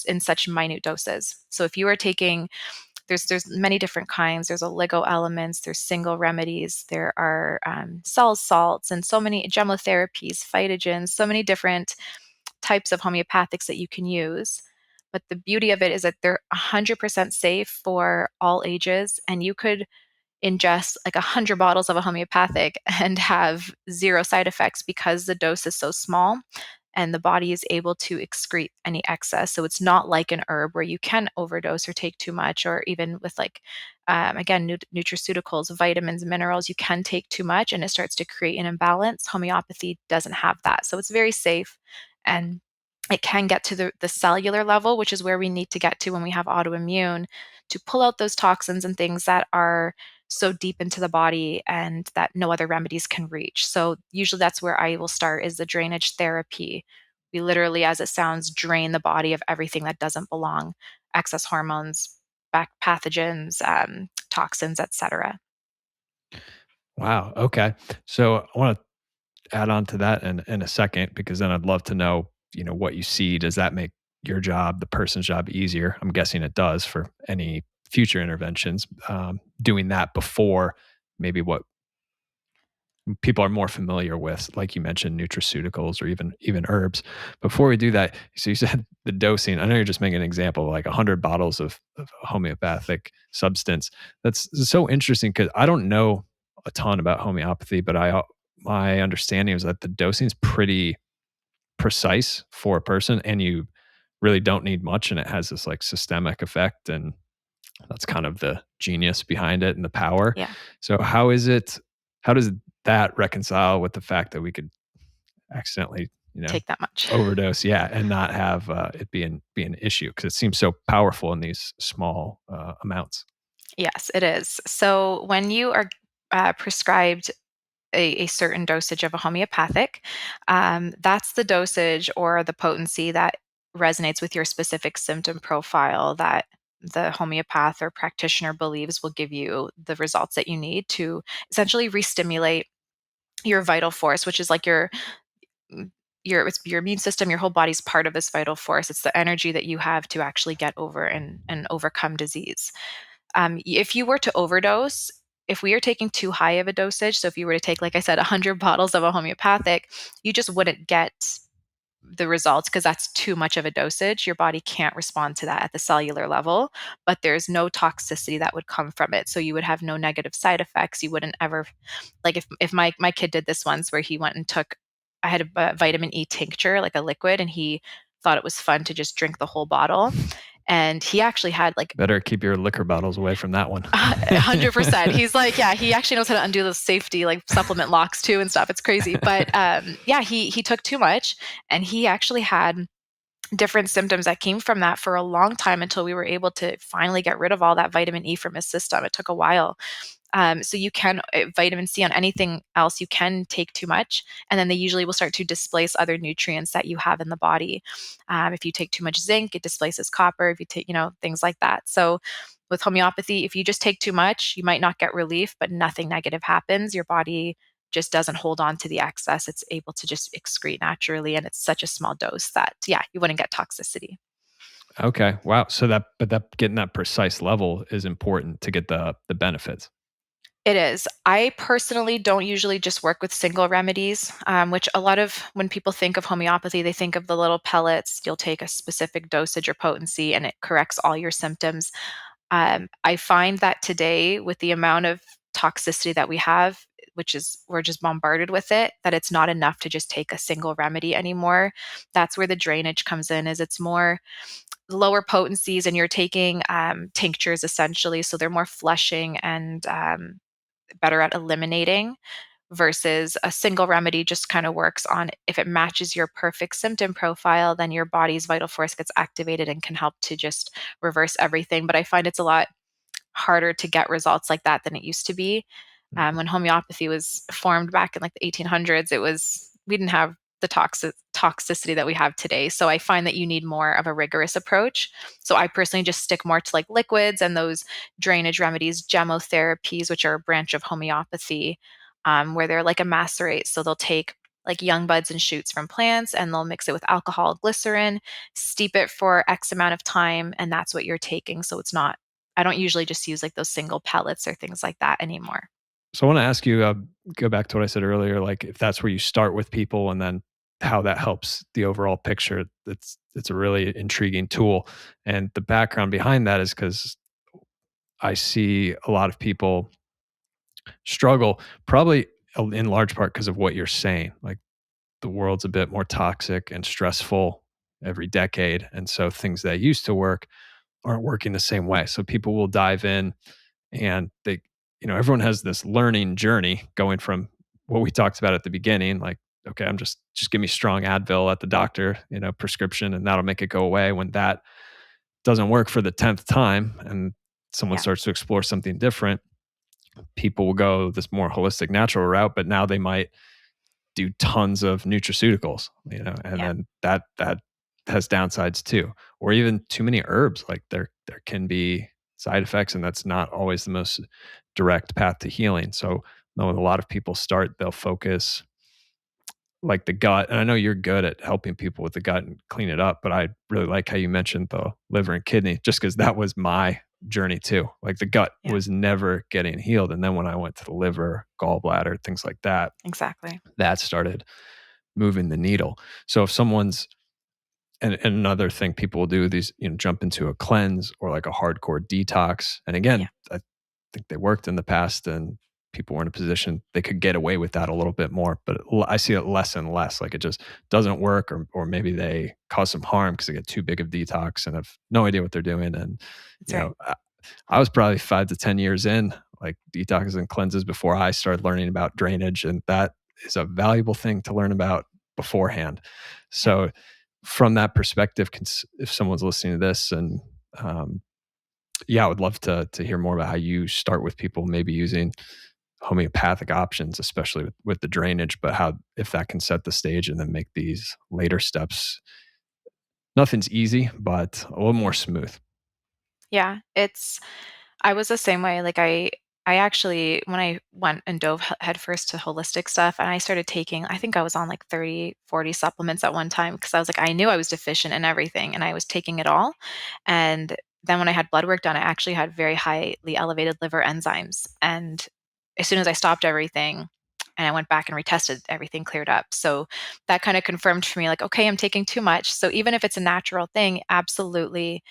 in such minute doses. So if you are taking, there's many different kinds. There's oligo elements, there's single remedies, there are cell salts, and so many gemotherapies, phytogens, so many different types of homeopathics that you can use. But the beauty of it is that they're 100% safe for all ages, and you could ingest like 100 bottles of a homeopathic and have zero side effects because the dose is so small and the body is able to excrete any excess. So it's not like an herb where you can overdose or take too much, or even with like, again, nutraceuticals, vitamins, minerals, you can take too much and it starts to create an imbalance. Homeopathy doesn't have that. So it's very safe, and it can get to the cellular level, which is where we need to get to when we have autoimmune, to pull out those toxins and things that are so deep into the body and that no other remedies can reach. So usually that's where I will start, is the drainage therapy. We literally, as it sounds, drain the body of everything that doesn't belong, excess hormones, back pathogens, toxins, etc. Wow. Okay. So I want to add on to that in a second, because then I'd love to know, what you see. Does that make your job, the person's job, easier? I'm guessing it does for any future interventions. Doing that before maybe what people are more familiar with, like you mentioned, nutraceuticals or even herbs. Before we do that, so you said the dosing. I know you're just making an example, like 100 bottles of homeopathic substance. That's so interesting because I don't know a ton about homeopathy, but my understanding is that the dosing is pretty precise for a person, and you really don't need much, and it has this like systemic effect, and that's kind of the genius behind it and the power. Yeah, So how does that reconcile with the fact that we could accidentally, take that much. overdose, yeah, and not have it be an issue, because it seems so powerful in these small amounts. Yes, it is. So when you are prescribed a certain dosage of a homeopathic, that's the dosage or the potency that resonates with your specific symptom profile that the homeopath or practitioner believes will give you the results that you need to essentially re-stimulate your vital force, which is like your immune system. Your whole body's part of this vital force. It's the energy that you have to actually get over and overcome disease. If you were to overdose, if we are taking too high of a dosage, so if you were to take, like I said, 100 bottles of a homeopathic, you just wouldn't get the results because that's too much of a dosage. Your body can't respond to that at the cellular level, but there's no toxicity that would come from it. So you would have no negative side effects. You wouldn't ever, like if my kid did this once where he went and took, I had a vitamin E tincture, like a liquid, and he thought it was fun to just drink the whole bottle. And he actually had like Better keep your liquor bottles away from that one. 100%. He's like, yeah, he actually knows how to undo the safety like supplement locks too and stuff. It's crazy. But yeah, he took too much, and he actually had different symptoms that came from that for a long time until we were able to finally get rid of all that vitamin E from his system. It took a while. So you can vitamin C on anything else, you can take too much, and then they usually will start to displace other nutrients that you have in the body. If you take too much zinc, it displaces copper. If you take, things like that. So with homeopathy, if you just take too much, you might not get relief, but nothing negative happens. Your body just doesn't hold on to the excess. It's able to just excrete naturally, and it's such a small dose that, yeah, you wouldn't get toxicity. Okay, wow. So that getting that precise level is important to get the benefits. It is. I personally don't usually just work with single remedies, which a lot of when people think of homeopathy, they think of the little pellets. You'll take a specific dosage or potency and it corrects all your symptoms. I find that today, with the amount of toxicity that we have, which is we're just bombarded with it, that it's not enough to just take a single remedy anymore. That's where the drainage comes in, is it's more lower potencies and you're taking tinctures essentially. So they're more flushing and better at eliminating, versus a single remedy just kind of works on, if it matches your perfect symptom profile, then your body's vital force gets activated and can help to just reverse everything. But I find it's a lot harder to get results like that than it used to be. Mhm. When homeopathy was formed back in like the 1800s, we didn't have the toxicity that we have today. So I find that you need more of a rigorous approach. So I personally just stick more to like liquids and those drainage remedies, gemotherapies, which are a branch of homeopathy, where they're like a macerate. So they'll take like young buds and shoots from plants, and they'll mix it with alcohol, glycerin, steep it for X amount of time, and that's what you're taking. So it's not, I don't usually just use like those single pellets or things like that anymore. So I want to ask you, go back to what I said earlier, like if that's where you start with people and then how that helps the overall picture. It's a really intriguing tool. And the background behind that is because I see a lot of people struggle, probably in large part because of what you're saying. Like the world's a bit more toxic and stressful every decade. And so things that used to work aren't working the same way. So people will dive in and they, everyone has this learning journey going from what we talked about at the beginning, like, okay, I'm just give me strong Advil at the doctor, prescription, and that'll make it go away. When that doesn't work for the 10th time and someone Yeah. starts to explore something different, people will go this more holistic natural route, but now they might do tons of nutraceuticals, and Yeah. then that has downsides too. Or even too many herbs. Like there can be side effects, and that's not always the most direct path to healing. So when a lot of people start, they'll focus like the gut. And I know you're good at helping people with the gut and clean it up, but I really like how you mentioned the liver and kidney, just because that was my journey too. Like the gut Yeah. was never getting healed. And then when I went to the liver, gallbladder, things like that, Exactly. that started moving the needle. So if someone's and another thing people will do these, jump into a cleanse or like a hardcore detox. And Yeah. again, I think they worked in the past and people were in a position they could get away with that a little bit more. But I see it less and less. Like it just doesn't work, or maybe they cause some harm because they get too big of detox and have no idea what they're doing. And That's you right. know, I was probably 5 to 10 years in, like detoxes and cleanses, before I started learning about drainage. And that is a valuable thing to learn about beforehand. Yeah. So, from that perspective, if someone's listening to this, and um, yeah, I would love to hear more about how you start with people maybe using homeopathic options, especially with the drainage, but how if that can set the stage and then make these later steps. Nothing's easy, but a little more smooth. Yeah. I was the same way. Like I actually, when I went and dove headfirst to holistic stuff, and I started taking, I think I was on like 30, 40 supplements at one time, because I was like, I knew I was deficient in everything and I was taking it all. And then when I had blood work done, I actually had very highly elevated liver enzymes. And as soon as I stopped everything and I went back and retested, everything cleared up. So that kind of confirmed for me, like, okay, I'm taking too much. So even if it's a natural thing, absolutely,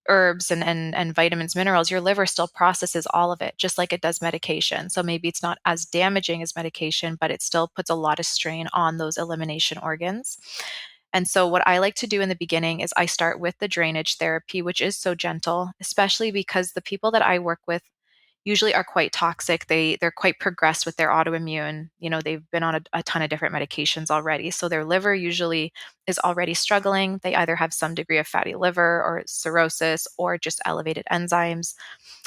herbs and vitamins, minerals, your liver still processes all of it just like it does medication. So maybe it's not as damaging as medication, but it still puts a lot of strain on those elimination organs. And so what I like to do in the beginning is I start with the drainage therapy, which is so gentle, especially because the people that I work with usually are quite toxic. They're quite progressed with their autoimmune. They've been on a ton of different medications already. So their liver usually is already struggling. They either have some degree of fatty liver or cirrhosis or just elevated enzymes.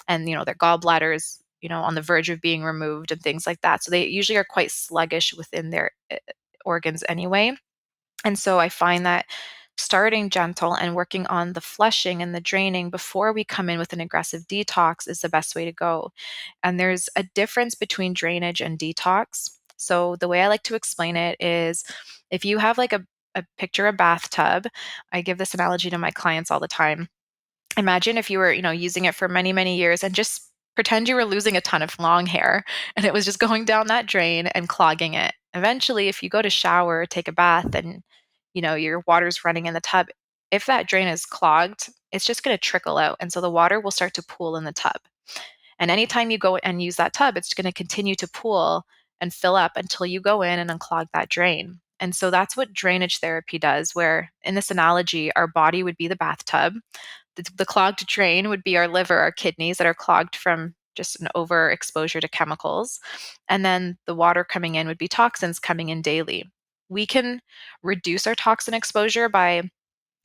And their gallbladder is, on the verge of being removed and things like that. So they usually are quite sluggish within their organs anyway. And so I find that starting gentle and working on the flushing and the draining before we come in with an aggressive detox is the best way to go. And there's a difference between drainage and detox. So the way I like to explain it is, if you have like a picture a bathtub, I give this analogy to my clients all the time. Imagine if you were, using it for many, many years, and just pretend you were losing a ton of long hair and it was just going down that drain and clogging it. Eventually, if you go to shower, take a bath, and your water's running in the tub, if that drain is clogged, it's just going to trickle out. And so the water will start to pool in the tub. And anytime you go and use that tub, it's going to continue to pool and fill up until you go in and unclog that drain. And so that's what drainage therapy does, where in this analogy, our body would be the bathtub. The clogged drain would be our liver, our kidneys that are clogged from just an overexposure to chemicals. And then the water coming in would be toxins coming in daily. We can reduce our toxin exposure by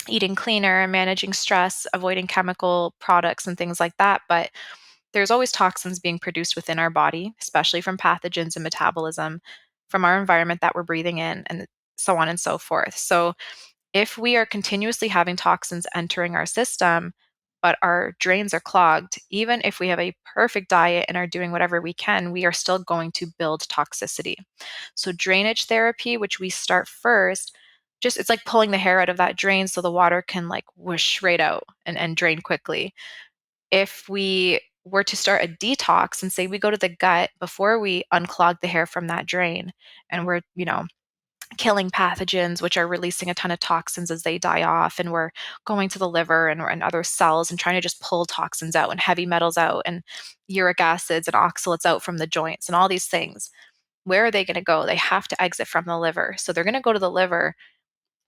eating cleaner, managing stress, avoiding chemical products, and things like that. But there's always toxins being produced within our body, especially from pathogens and metabolism, from our environment that we're breathing in, and so on and so forth. So if we are continuously having toxins entering our system, but our drains are clogged, even if we have a perfect diet and are doing whatever we can, we are still going to build toxicity. So, drainage therapy, which we start first, just it's like pulling the hair out of that drain so the water can like whoosh right out and drain quickly. If we were to start a detox and say we go to the gut before we unclog the hair from that drain, and we're, killing pathogens, which are releasing a ton of toxins as they die off. And we're going to the liver and other cells and trying to just pull toxins out and heavy metals out and uric acids and oxalates out from the joints and all these things. Where are they going to go? They have to exit from the liver. So they're going to go to the liver,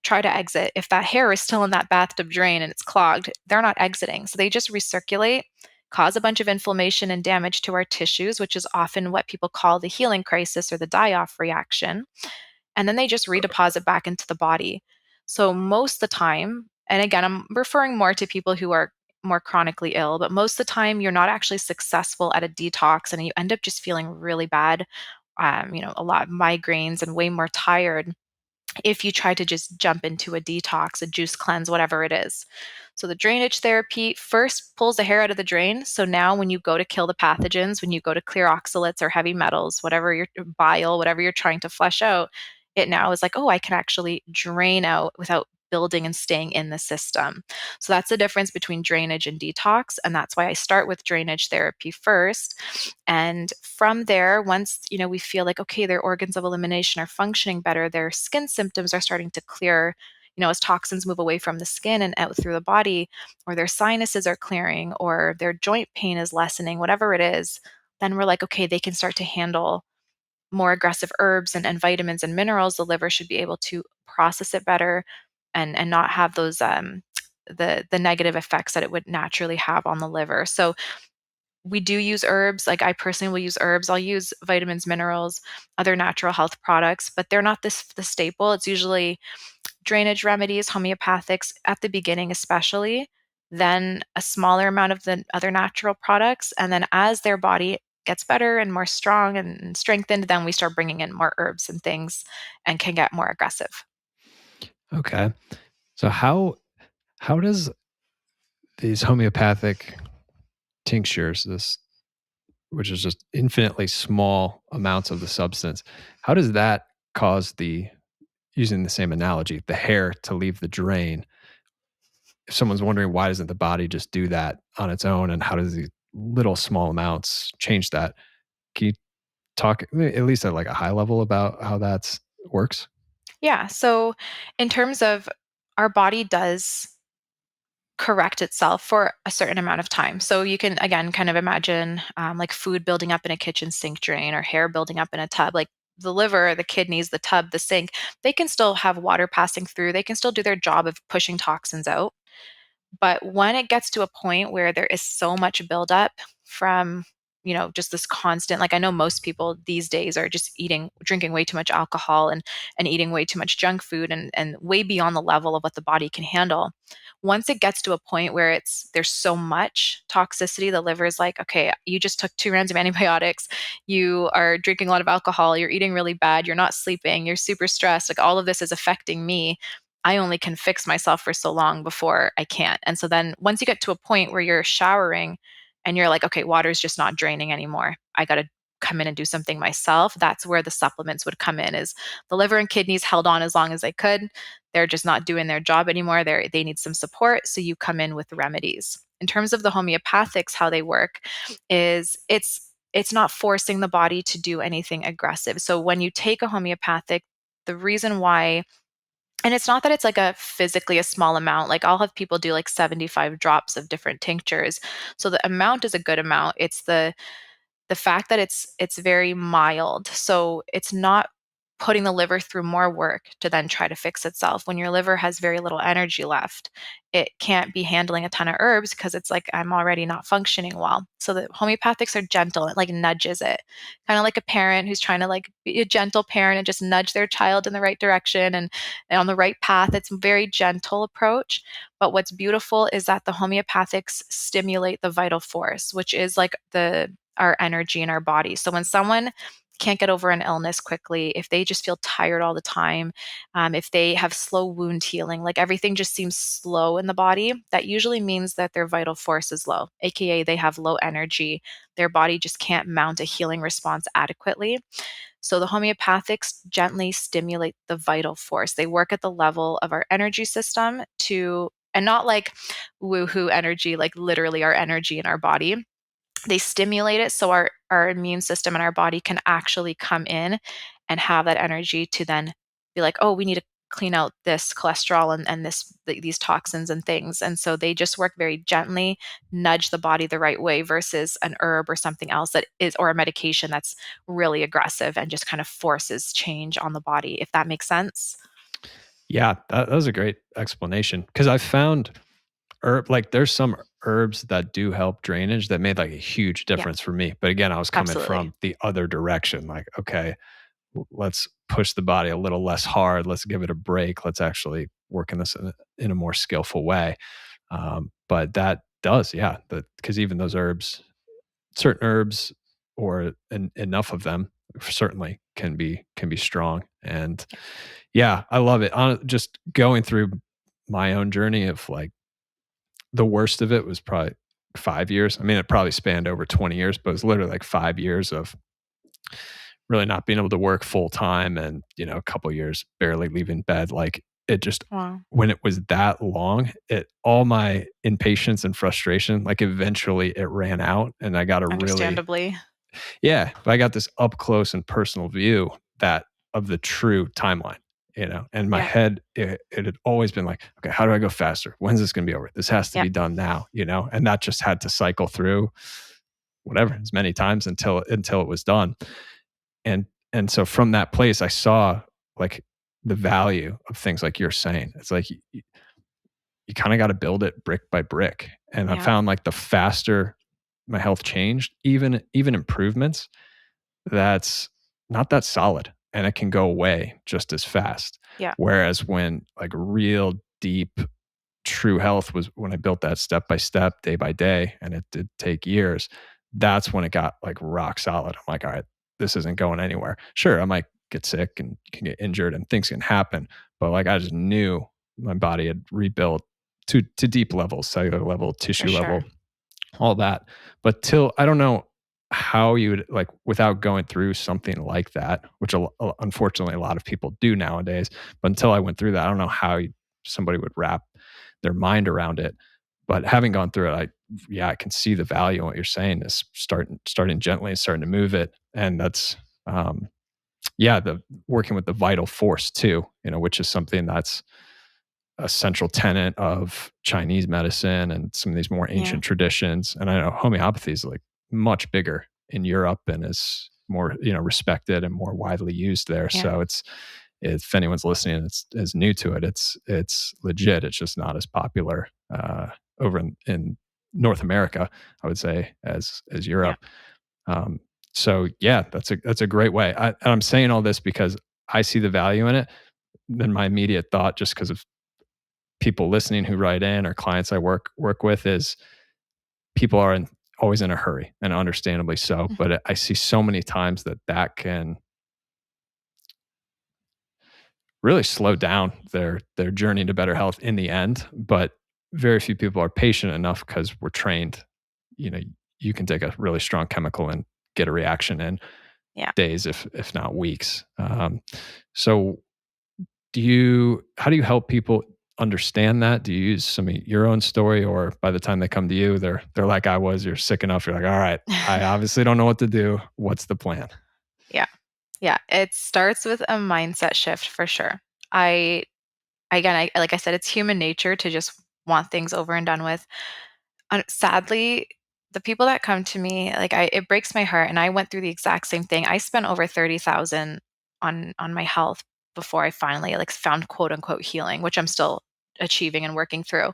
try to exit. If that hair is still in that bathtub drain and it's clogged, they're not exiting. So they just recirculate, cause a bunch of inflammation and damage to our tissues, which is often what people call the healing crisis or the die off reaction, and then they just redeposit back into the body. So most of the time, and again, I'm referring more to people who are more chronically ill, but most of the time you're not actually successful at a detox and you end up just feeling really bad, a lot of migraines and way more tired if you try to just jump into a detox, a juice cleanse, whatever it is. So the drainage therapy first pulls the hair out of the drain. So now when you go to kill the pathogens, when you go to clear oxalates or heavy metals, whatever your bile, whatever you're trying to flush out, it now is like, oh, I can actually drain out without building and staying in the system. So that's the difference between drainage and detox. And that's why I start with drainage therapy first. And from there, once we feel like, okay, their organs of elimination are functioning better, their skin symptoms are starting to clear, as toxins move away from the skin and out through the body, or their sinuses are clearing, or their joint pain is lessening, whatever it is, then we're like, okay, they can start to handle more aggressive herbs and vitamins and minerals. The liver should be able to process it better and not have those the negative effects that it would naturally have on the liver. So we do use herbs. Like I personally will use herbs. I'll use vitamins, minerals, other natural health products, but they're not the staple. It's usually drainage remedies, homeopathics at the beginning, especially, then a smaller amount of the other natural products. And then as their body gets better and more strong and strengthened, then we start bringing in more herbs and things and can get more aggressive. Okay. So how does these homeopathic tinctures, this which is just infinitely small amounts of the substance, how does that cause the using the same analogy, the hair to leave the drain? If someone's wondering why doesn't the body just do that on its own, and how does these little small amounts change that? Can you talk at least at like a high level about how that works? Yeah. So, in terms of our body does correct itself for a certain amount of time. So you can again kind of imagine like food building up in a kitchen sink drain or hair building up in a tub. Like the liver, the kidneys, the tub, the sink, they can still have water passing through. They can still do their job of pushing toxins out. But when it gets to a point where there is so much buildup from, just this constant, like I know most people these days are just drinking way too much alcohol and eating way too much junk food and way beyond the level of what the body can handle. Once it gets to a point where there's so much toxicity, the liver is like, okay, you just took 2 rounds of antibiotics, you are drinking a lot of alcohol, you're eating really bad, you're not sleeping, you're super stressed, like all of this is affecting me. I only can fix myself for so long before I can't. And so then once you get to a point where you're showering and you're like, okay, water's just not draining anymore, I got to come in and do something myself. That's where the supplements would come in. Is the liver and kidneys held on as long as they could. They're just not doing their job anymore. They need some support. So you come in with remedies. In terms of the homeopathics, how they work is it's not forcing the body to do anything aggressive. So when you take a homeopathic, the reason why, and it's not that it's like a physically a small amount. Like I'll have people do like 75 drops of different tinctures. So the amount is a good amount. It's the fact that it's very mild. So it's not putting the liver through more work to then try to fix itself. When your liver has very little energy left, it can't be handling a ton of herbs because it's like I'm already not functioning well. So the homeopathics are gentle. It like nudges it. Kind of like a parent who's trying to like be a gentle parent and just nudge their child in the right direction and on the right path. It's a very gentle approach. But what's beautiful is that the homeopathics stimulate the vital force, which is like the our energy in our body. So when someone can't get over an illness quickly, if they just feel tired all the time, if they have slow wound healing, like everything just seems slow in the body, that usually means that their vital force is low, aka they have low energy. Their body just can't mount a healing response adequately. So the homeopathics gently stimulate the vital force. They work at the level of our energy system to, and not like woohoo energy, like literally our energy in our body. They stimulate it so our immune system and our body can actually come in and have that energy to then be like, oh, we need to clean out this cholesterol and these toxins and things. And so they just work very gently, nudge the body the right way versus an herb or something else that is, or a medication that's really aggressive and just kind of forces change on the body, if that makes sense. Yeah, that was a great explanation because I found like there's some herbs that do help drainage that made like a huge Yeah, difference for me. But again, I was coming absolutely. from the other direction. Like, okay, let's push the body a little less hard. Let's give it a break. Let's actually work in this in a more skillful way. But that does, yeah, because even those herbs, certain herbs, or enough of them, certainly can be strong. And yeah, I love it. Just going through my own journey of like the worst of it was probably 5 years. I mean, it probably spanned over 20 years, but it was literally like 5 years of really not being able to work full time and, a couple years barely leaving bed. Like it just, Wow. when it was that long, all my impatience and frustration, like eventually it ran out and I got a really, Understandably. yeah, but I got this up close and personal view that of the true timeline, and my Yeah. head, it had always been like, okay, how do I go faster? When's this going to be over? This has to Yeah. be done now, and that just had to cycle through whatever as many times until it was done. And and so from that place, I saw like the value of things like you're saying. It's like you kind of got to build it brick by brick. And I Yeah. found like the faster my health changed, even improvements, that's not that solid and it can go away just as fast. Yeah. Whereas when like real deep true health was when I built that step by step, day by day, and it did take years, that's when it got like rock solid. I'm like, all right, this isn't going anywhere. Sure, I might get sick and can get injured and things can happen, but like I just knew my body had rebuilt to deep levels, cellular level, For tissue sure. level, all that. But till I don't know how you would like without going through something like that, which unfortunately a lot of people do nowadays. But until I went through that, I don't know how somebody would wrap their mind around it. But having gone through it, I can see the value in what you're saying is starting gently and starting to move it, and that's um, yeah, the working with the vital force too, which is something that's a central tenet of Chinese medicine and some of these more Yeah. ancient traditions. And I know homeopathy is like much bigger in Europe and is more, respected and more widely used there. Yeah. So if anyone's listening and is new to it, it's legit. It's just not as popular over in North America, I would say, as Yeah. Europe. Um, so yeah, that's a great way. And I'm saying all this because I see the value in it. Then my immediate thought, just because of people listening who write in or clients I work with, is people are always in a hurry, and understandably so. Mhm. But I see so many times that can really slow down their journey to better health in the end. But very few people are patient enough because we're trained. You know, you can take a really strong chemical and get a reaction in Yeah. days, if not weeks. So how do you help people understand that? Do you use some of your own story, or by the time they come to you, they're like I was, you're sick enough, you're like, all right, I obviously don't know what to do. What's the plan? Yeah. Yeah. It starts with a mindset shift for sure. I again, like I said, it's human nature to just want things over and done with. Sadly, the people that come to me, like it breaks my heart, and I went through the exact same thing. I spent over 30,000 on my health before I finally like found quote unquote healing, which I'm still achieving and working through.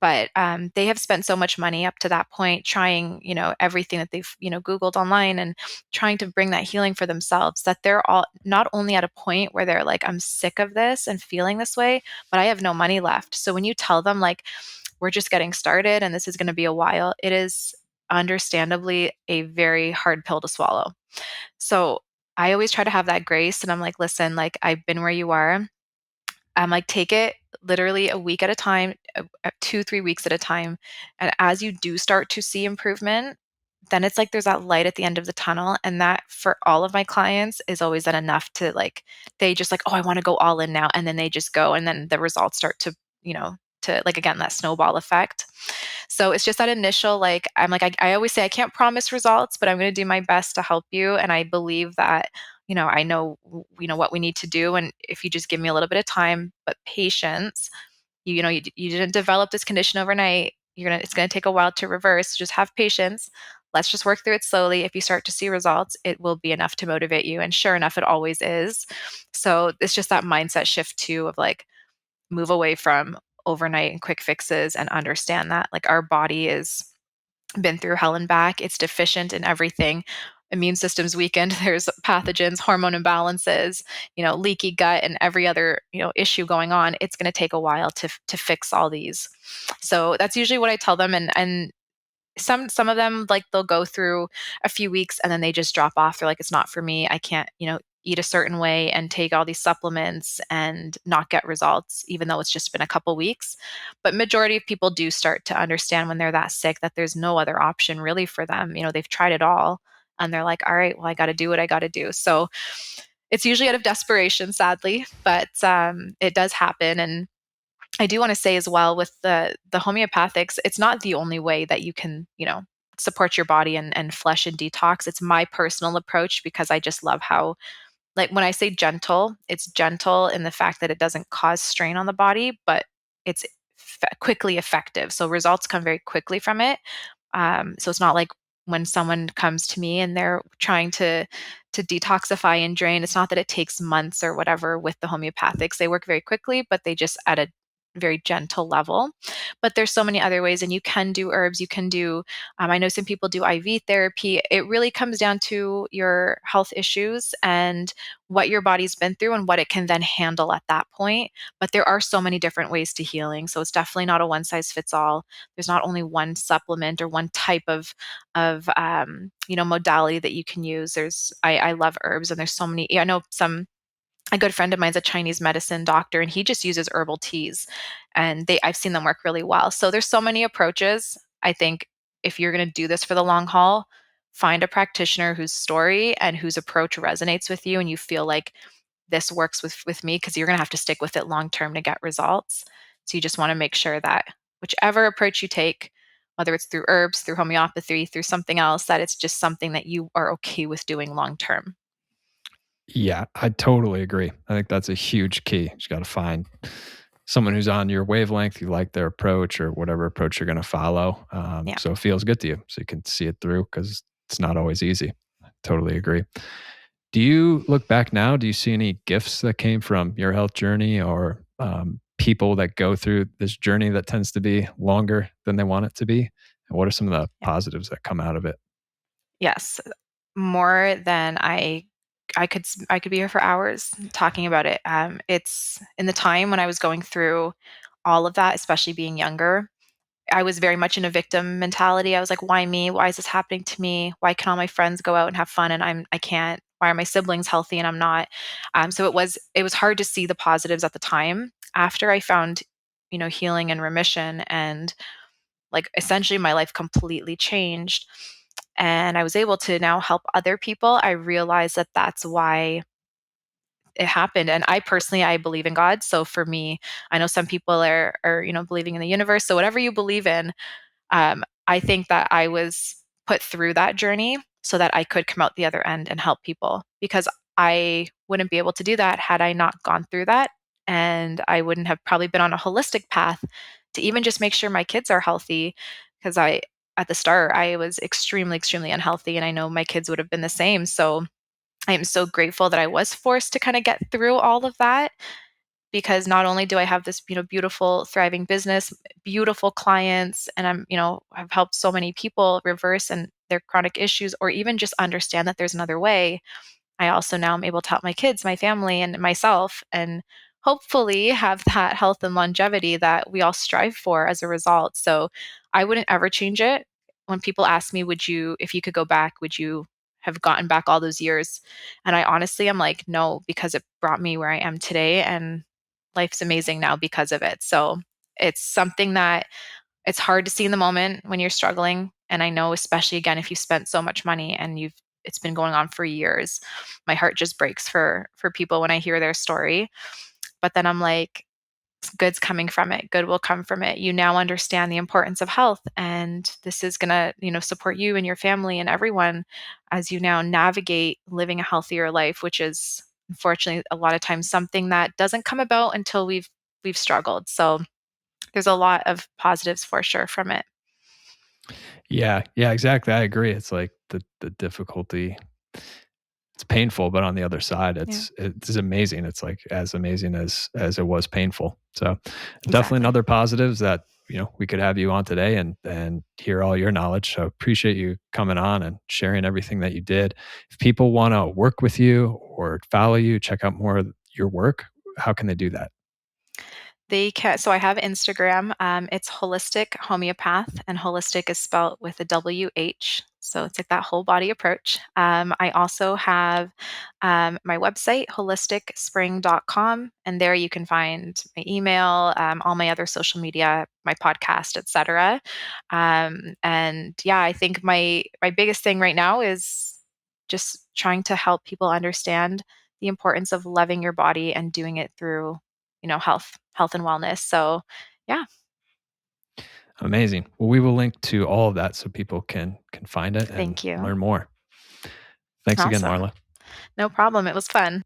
But they have spent so much money up to that point trying, everything that they've, Googled online and trying to bring that healing for themselves, that they're all not only at a point where they're like, I'm sick of this and feeling this way, but I have no money left. So when you tell them, like, we're just getting started and this is going to be a while, it is understandably a very hard pill to swallow. So I always try to have that grace, and I'm like, listen, like I've been where you are. I'm like, take it literally a week at a time, 2, 3 weeks at a time. And as you do start to see improvement, then it's like there's that light at the end of the tunnel. And that for all of my clients is always then enough to like, they just like, oh, I want to go all in now. And then they just go, and then the results start to, you know, to like, again, that snowball effect. So it's just that initial, like, I'm like, I always say, I can't promise results, but I'm going to do my best to help you. And I believe that, I know, what we need to do. And if you just give me a little bit of time, but patience, you didn't develop this condition overnight. It's going to take a while to reverse. Just have patience. Let's just work through it slowly. If you start to see results, it will be enough to motivate you. And sure enough, it always is. So it's just that mindset shift too of like, move away from overnight and quick fixes and understand that like our body is been through hell and back. It's deficient in everything. Immune system's weakened. There's pathogens, hormone imbalances, leaky gut, and every other issue going on. It's going to take a while to fix all these. So that's usually what I tell them, and some of them, like, they'll go through a few weeks and then they just drop off. They're like, it's not for me. I can't, eat a certain way and take all these supplements and not get results, even though it's just been a couple weeks. But majority of people do start to understand when they're that sick that there's no other option really for them. They've tried it all and they're like, all right, well, I got to do what I got to do. So it's usually out of desperation, sadly, but it does happen. And I do want to say as well, with the homeopathics, it's not the only way that you can, support your body and flush and detox. It's my personal approach because I just love how, like, when I say gentle, it's gentle in the fact that it doesn't cause strain on the body, but it's quickly effective. So results come very quickly from it. So it's not like when someone comes to me and they're trying to detoxify and drain. It's not that it takes months or whatever with the homeopathics. They work very quickly, but they just at a very gentle level. But there's so many other ways, and you can do herbs. You can do. I know some people do IV therapy. It really comes down to your health issues and what your body's been through and what it can then handle at that point. But there are so many different ways to healing, so it's definitely not a one size fits all. There's not only one supplement or one type of modality that you can use. I love herbs, and there's so many. I know a good friend of mine's a Chinese medicine doctor, and he just uses herbal teas, and I've seen them work really well. So there's so many approaches. I think if you're going to do this for the long haul, find a practitioner whose story and whose approach resonates with you, and you feel like this works with me, because you're going to have to stick with it long term to get results. So you just want to make sure that whichever approach you take, whether it's through herbs, through homeopathy, through something else, that it's just something that you are okay with doing long term. Yeah, I totally agree. I think that's a huge key. You just got to find someone who's on your wavelength, you like their approach or whatever approach you're going to follow. Yeah. So it feels good to you, so you can see it through because it's not always easy. I totally agree. Do you look back now? Do you see any gifts that came from your health journey or people that go through this journey that tends to be longer than they want it to be? And what are some of the positives that come out of it? Yes, more than I could be here for hours talking about it. It's in the time when I was going through all of that, especially being younger. I was very much in a victim mentality. I was like, "Why me? Why is this happening to me? Why can all my friends go out and have fun and I can't? Why are my siblings healthy and I'm not?" So it was hard to see the positives at the time. After I found, healing and remission, and like essentially my life completely changed, and I was able to now help other people. I realized that that's why it happened. And I personally, I believe in God. So for me, I know some people are believing in the universe. So whatever you believe in, I think that I was put through that journey so that I could come out the other end and help people, because I wouldn't be able to do that had I not gone through that. And I wouldn't have probably been on a holistic path to even just make sure my kids are healthy. Because at the start, I was extremely, extremely unhealthy. And I know my kids would have been the same. So I am so grateful that I was forced to kind of get through all of that, because not only do I have this, beautiful, thriving business, beautiful clients, and I've helped so many people reverse and their chronic issues, or even just understand that there's another way. I also now am able to help my kids, my family, and myself, and hopefully have that health and longevity that we all strive for as a result. So I wouldn't ever change it. When people ask me, if you could go back, would you have gotten back all those years. And I honestly am like, no, because it brought me where I am today, and life's amazing now because of it. So it's something that it's hard to see in the moment when you're struggling. And I know, especially again, if you spent so much money and it's been going on for years, my heart just breaks for people when I hear their story. But then I'm like, good's coming from it. Good will come from it. You now understand the importance of health, and this is going to, support you and your family and everyone as you now navigate living a healthier life, which is unfortunately a lot of times something that doesn't come about until we've struggled. So there's a lot of positives for sure from it. Yeah, yeah, exactly. I agree. It's like the difficulty. It's painful, but on the other side, Yeah, it's amazing. It's like as amazing as it was painful. So definitely exactly. another positives that we could have you on today and hear all your knowledge. So appreciate you coming on and sharing everything that you did. If people want to work with you or follow you, check out more of your work, how can they do that? They can. So I have Instagram. It's holistic homeopath, and holistic is spelled with a WH. So it's like that whole body approach. I also have my website, holisticspring.com, and there you can find my email, all my other social media, my podcast, etc. And yeah, I think my biggest thing right now is just trying to help people understand the importance of loving your body and doing it through health and wellness. So, yeah, Amazing. Well, we will link to all of that so people can find it and thank you. learn more. Thanks again, Awesome. Marla. No problem. It was fun.